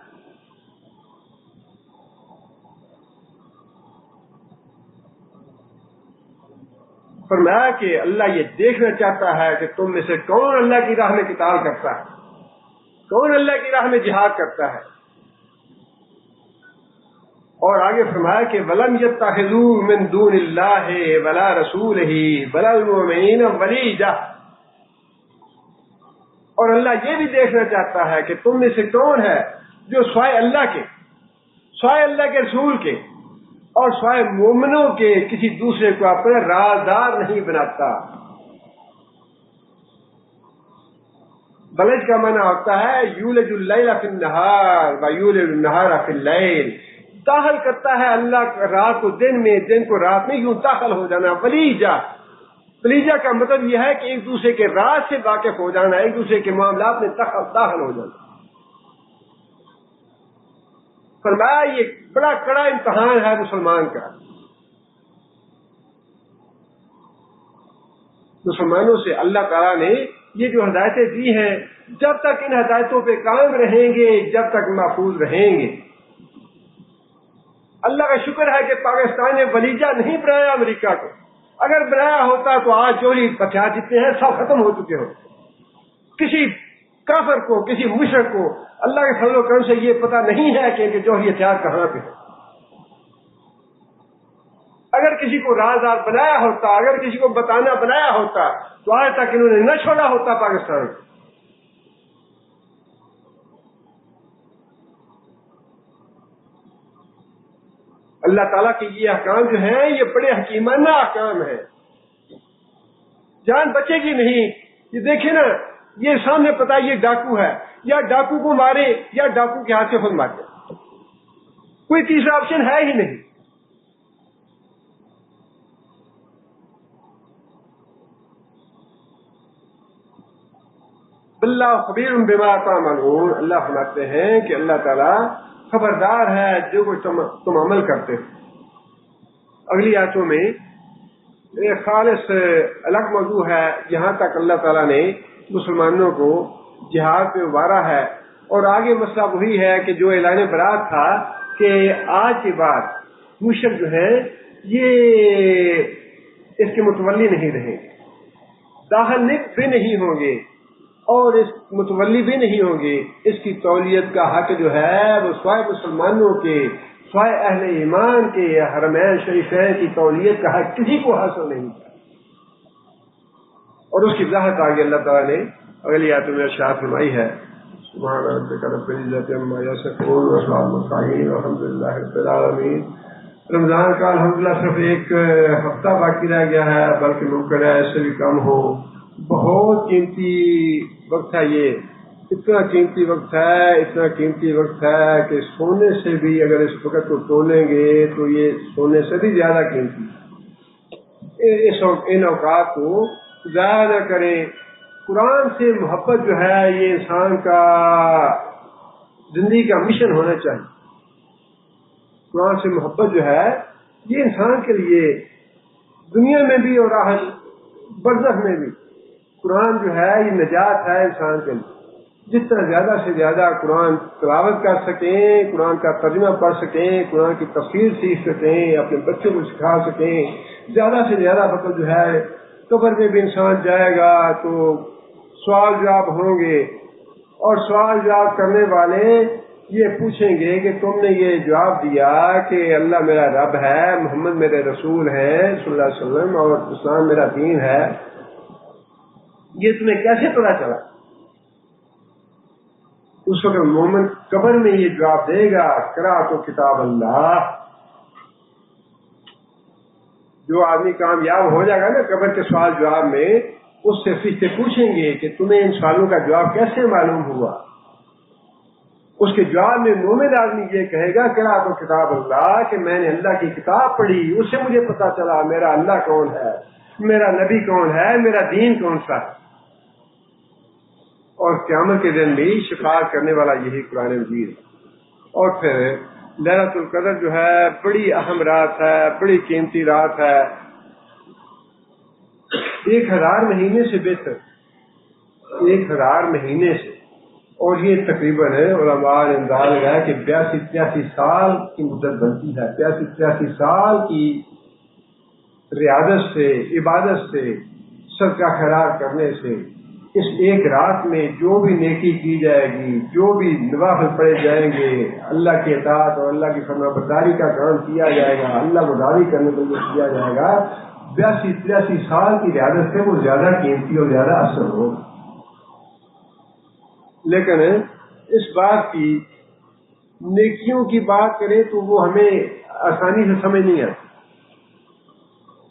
فرمایا کہ اللہ یہ دیکھنا چاہتا ہے کہ تم میں سے کون اللہ کی راہ میں قتال کرتا ہے، کون اللہ کی راہ میں جہاد کرتا ہے۔ اور آگے فرمایا کہ وَلَمْ يَتَّخِذُوا مِن دُونِ اللَّهِ وَلَا رَسُولِهِ وَلَا الْمُؤْمِنِينَ وَلِيجًا، اور اللہ یہ بھی دیکھنا چاہتا ہے کہ تم میں سے کون ہے جو سوائے اللہ کے، سوائے اللہ کے رسول کے اور سوائے مومنوں کے کسی دوسرے کو اپنا رازدار نہیں بناتا۔ بلج کا معنی ہوتا ہے یولج اللیل فی النہار و یولج النہار فی اللیل، داخل کرتا ہے اللہ رات کو دن میں، دن کو رات میں، یوں داخل ہو جانا۔ ولیجا، ولیجا کا مطلب یہ ہے کہ ایک دوسرے کے راز سے واقف ہو جانا، ایک دوسرے کے معاملات میں داخل ہو جانا۔ فرمایا یہ بڑا کڑا امتحان ہے مسلمان کا۔ مسلمانوں سے اللہ تعالیٰ نے یہ جو ہدایتیں دی ہیں، جب تک ان ہدایتوں پہ قائم رہیں گے، جب تک محفوظ رہیں گے۔ اللہ کا شکر ہے کہ پاکستان نے ولیجہ نہیں بنایا امریکہ کو، اگر بنایا ہوتا تو آج جوہری ہتھیار جتنے ہیں سب ختم ہو چکے ہو۔ کسی کافر کو، کسی مشرک کو اللہ کے فضل و کرم سے یہ پتہ نہیں ہے کہ جوہری ہتھیار کہاں پہ ہے۔ اگر کسی کو رازدار بنایا ہوتا، اگر کسی کو بتانا بنایا ہوتا تو آج تک انہوں نے نہ چھوڑا ہوتا پاکستان کو۔ اللہ تعالیٰ کے یہ احکام جو ہیں یہ بڑے حکیمانہ احکام ہیں، جان بچے گی نہیں۔ یہ دیکھیں نا، یہ سامنے پتا یہ ڈاکو ہے، یا ڈاکو کو مارے یا ڈاکو کے ہاتھ سے خود مار جائے، کوئی تیسرا آپشن ہے ہی نہیں۔ اللہ خبیر بما تعملون، اللہ فرماتے ہیں کہ اللہ تعالیٰ خبردار ہے جو کچھ تم عمل کرتے ہو۔ اگلی آیتوں میں ایک خالص الگ موضوع ہے، یہاں تک اللہ تعالیٰ نے مسلمانوں کو جہاد پہ ابھارا ہے، اور آگے مسئلہ وہی ہے کہ جو اعلان برات تھا کہ آج کے بعد مشرک جو ہیں یہ اس کے متولی نہیں رہیں گے، داخل بھی نہیں ہوں گے اور اس متولی بھی نہیں ہوں گے۔ اس کی تولیت کا حق جو ہے وہ سوائے مسلمانوں کے، سوائے اہل ایمان کے حرمین شریفین کی تولیت کا حق کسی کو حاصل نہیں ہے۔ اور اس کی وضاحت آگے اللہ تعالیٰ نے اگلی آیت میں ارشاد فرمائی ہے، سبحان ربک رب العزۃ عما یصفون وسلام علی المرسلین والحمد للہ رب العالمین۔ رمضان کا الحمدللہ صرف ایک ہفتہ باقی رہ گیا ہے، بلکہ ممکن ہے اس سے بھی کم ہو۔ بہت قیمتی وقت ہے، یہ اتنا قیمتی وقت ہے، اتنا قیمتی وقت ہے کہ سونے سے بھی اگر اس وقت کو تولیں گے تو یہ سونے سے بھی زیادہ قیمتی ہے۔ ان اوقات کو ضائع نہ کریں۔ قرآن سے محبت جو ہے یہ انسان کا زندگی کا مشن ہونا چاہیے۔ قرآن سے محبت جو ہے یہ انسان کے لیے دنیا میں بھی اور آخرت برزخ میں بھی، قرآن جو ہے یہ نجات ہے انسان کے لیے۔ جتنا زیادہ سے زیادہ قرآن تلاوت کر سکیں، قرآن کا ترجمہ پڑھ سکیں، قرآن کی تفسیر سیکھ سکیں، اپنے بچوں کو سکھا سکیں، زیادہ سے زیادہ وقت جو ہے قبر میں بھی انسان جائے گا تو سوال جواب ہوں گے، اور سوال جواب کرنے والے یہ پوچھیں گے کہ تم نے یہ جواب دیا کہ اللہ میرا رب ہے، محمد میرے رسول ہیں صلی اللہ علیہ وسلم، اور اسلام میرا دین ہے، یہ تمہیں کیسے پتا چلا؟ اس وقت مومن قبر میں یہ جواب دے گا، قرأت کتاب اللہ۔ جو آدمی کامیاب ہو جائے گا نا قبر کے سوال جواب میں، اس سے فرشتے پوچھیں گے کہ تمہیں ان سوالوں کا جواب کیسے معلوم ہوا؟ اس کے جواب میں مومن آدمی یہ کہے گا، قرأت کتاب اللہ، کہ میں نے اللہ کی کتاب پڑھی، اس سے مجھے پتا چلا میرا اللہ کون ہے، میرا نبی کون ہے، میرا دین کون سا ہے۔ اور قیامت کے دن بھی شفاعت کرنے والا یہی قرآن مجید۔ اور پھر لیلۃ القدر جو ہے بڑی اہم رات ہے، بڑی قیمتی رات ہے، 1000 مہینے سے بہتر، 1000 مہینے سے۔ اور یہ تقریباً علماء نے انداز لگایا کہ 82-83 سال کی مدت بنتی ہے، 82-83 سال کی ریاضت سے، عبادت سے، صدقہ خیرات کرنے سے، اس ایک رات میں جو بھی نیکی کی جائے گی، جو بھی نوافل پڑھے جائیں گے، اللہ کی اطاعت اور اللہ کی فرما برداری کا کام کیا جائے گا، اللہ کو راضی کرنے کے لیے کیا جائے گا، 82-83 سال کی ریاضت سے وہ زیادہ قیمتی اور زیادہ اثر ہوگا۔ لیکن اس بات کی نیکیوں کی بات کریں تو وہ ہمیں آسانی سے سمجھ نہیں آتی۔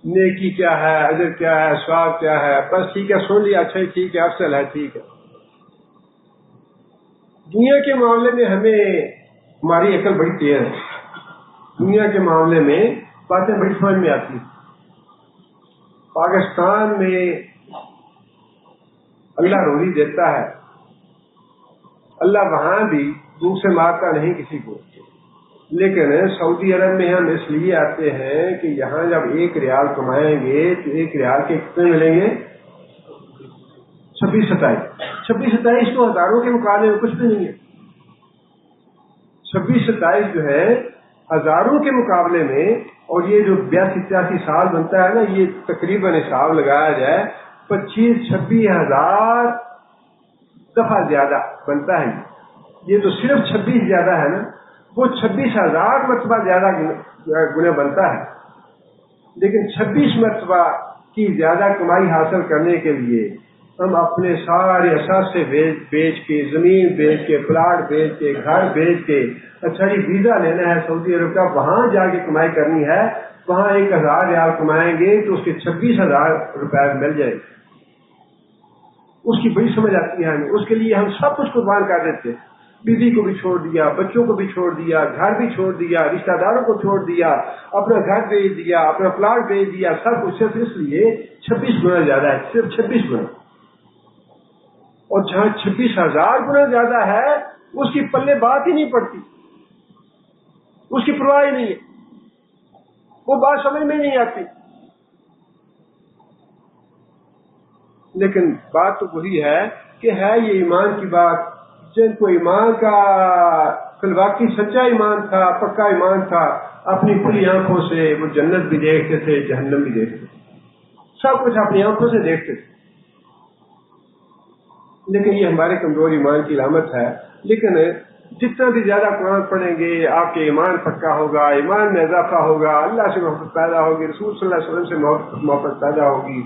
نیکی کیا ہے، اجر کیا ہے، ثواب کیا ہے، بس ٹھیک ہے سن لیا، اچھا ٹھیک ہے، افضل ہے، ٹھیک ہے۔ دنیا کے معاملے میں ہماری عقل بڑی تیز ہے، دنیا کے معاملے میں باتیں بڑی سمجھ میں آتی ہیں۔ پاکستان میں اللہ روزی دیتا ہے، اللہ وہاں بھی منہ سے مارتا نہیں کسی کو، لیکن سعودی عرب میں ہم اس لیے آتے ہیں کہ یہاں جب 1 ریال کمائیں گے تو 1 ریال کے کتنے ملیں گے؟ 26-27 تو ہزاروں کے مقابلے میں کچھ بھی نہیں ہے۔ 26-27 جو ہے ہزاروں کے مقابلے میں، اور یہ جو 82-83 سال بنتا ہے نا، یہ تقریباً حساب لگایا جائے 25-26 ہزار دفعہ زیادہ بنتا ہے۔ یہ تو صرف 26 زیادہ ہے نا، وہ 26,000 مرتبہ زیادہ گنے بنتا ہے۔ لیکن 26 مرتبہ کی زیادہ کمائی حاصل کرنے کے لیے ہم اپنے سارے اثاثے بیچ کے، زمین بیچ کے، پلاٹ بیچ کے، گھر بیچ کے، اچھا جی ویزا لینا ہے سعودی عرب کا، وہاں جا کے کمائی کرنی ہے، وہاں 1000 ریال کمائیں گے تو اس کے 26,000 روپے مل جائے گے۔ اس کی بڑی سمجھ آتی ہے ہمیں، اس کے لیے ہم سب کچھ قربان کر دیتے، بیوی کو بھی چھوڑ دیا، بچوں کو بھی چھوڑ دیا، گھر بھی چھوڑ دیا، رشتہ داروں کو چھوڑ دیا، اپنا گھر بیچ دیا، اپنا پلاٹ بیچ دیا، سب کچھ صرف اس لیے 26 گنا زیادہ ہے، صرف 26 گنا۔ اور جہاں 26,000 گنا زیادہ ہے اس کی پلے بات ہی نہیں پڑتی، اس کی پرواہ ہی نہیں ہے، وہ بات سمجھ میں نہیں آتی۔ لیکن بات تو وہی ہے کہ ہے یہ ایمان کی بات، جن کو ایمان کا فلواقی سچا ایمان تھا، پکا ایمان تھا، اپنی کھلی آنکھوں سے وہ جنت بھی دیکھتے تھے، جہنم بھی دیکھتے تھے، سب کچھ اپنی آنکھوں سے دیکھتے تھے۔ لیکن یہ ہمارے کمزور ایمان کی علامت ہے۔ لیکن جتنا بھی زیادہ قرآن پڑھیں گے آپ کے ایمان پکا ہوگا، ایمان میں اضافہ ہوگا، اللہ سے محبت پیدا ہوگی، رسول صلی اللہ علیہ وسلم سے محبت پیدا ہوگی۔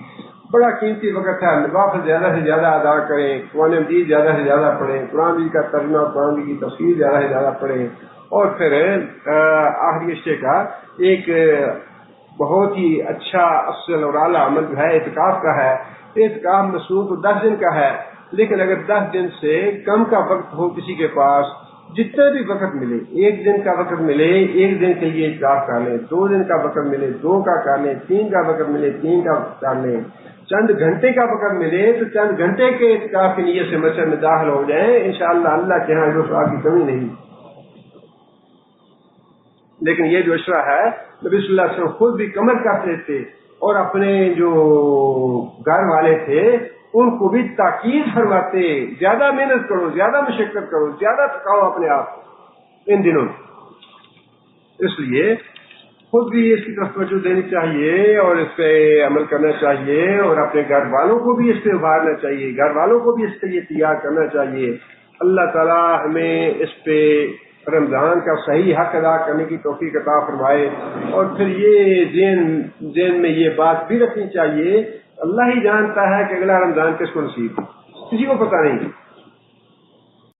بڑا قیمتی وقت ہے، نوافل زیادہ سے زیادہ ادا کریں، قرآن مجید زیادہ سے زیادہ پڑھیں، قرآن مجید کا ترجمہ، قرآن مجید کی تفسیر زیادہ سے زیادہ پڑھیں۔ اور پھر آخری اشتے کا ایک بہت ہی اچھا افضل اور اعلیٰ عمل جو ہے اعتکاف کا ہے۔ اعتکاف مصروف تو 10 دن کا ہے، لیکن اگر 10 دن سے کم کا وقت ہو کسی کے پاس، جتنا بھی وقت ملے، 1 دن کا وقت ملے 1 دن کے لیے اعتکاف کر لیں، 2 دن کا وقت ملے 2 کا کر لیں، 3 کا وقت ملے 3 کا کر لیں، چند گھنٹے کا وقت ملے تو چند گھنٹے کے اعتکاف کی نیت سے مسجد میں داخل ہو جائیں، انشاءاللہ اللہ کے ہاں ثواب کی کمی نہیں۔ لیکن یہ جو اشرا ہے نبی صلی اللہ علیہ وسلم خود بھی کمر کس لیتے اور اپنے جو گھر والے تھے ان کو بھی تاکید فرماتے، زیادہ محنت کرو، زیادہ مشقت کرو، زیادہ تھکاؤ اپنے آپ کو ان دنوں۔ اس لیے خود بھی اس کی طرف توجہ دینی چاہیے اور اس پہ عمل کرنا چاہیے، اور اپنے گھر والوں کو بھی اس پہ ابھارنا چاہیے، گھر والوں کو بھی اس کے لیے تیار کرنا چاہیے۔ اللہ تعالیٰ ہمیں اس پہ رمضان کا صحیح حق ادا کرنے کی توفیق عطا فرمائے۔ اور پھر یہ ذہن میں یہ بات بھی رکھنی چاہیے، اللہ ہی جانتا ہے کہ اگلا رمضان کس کو نصیب، کسی کو پتہ نہیں۔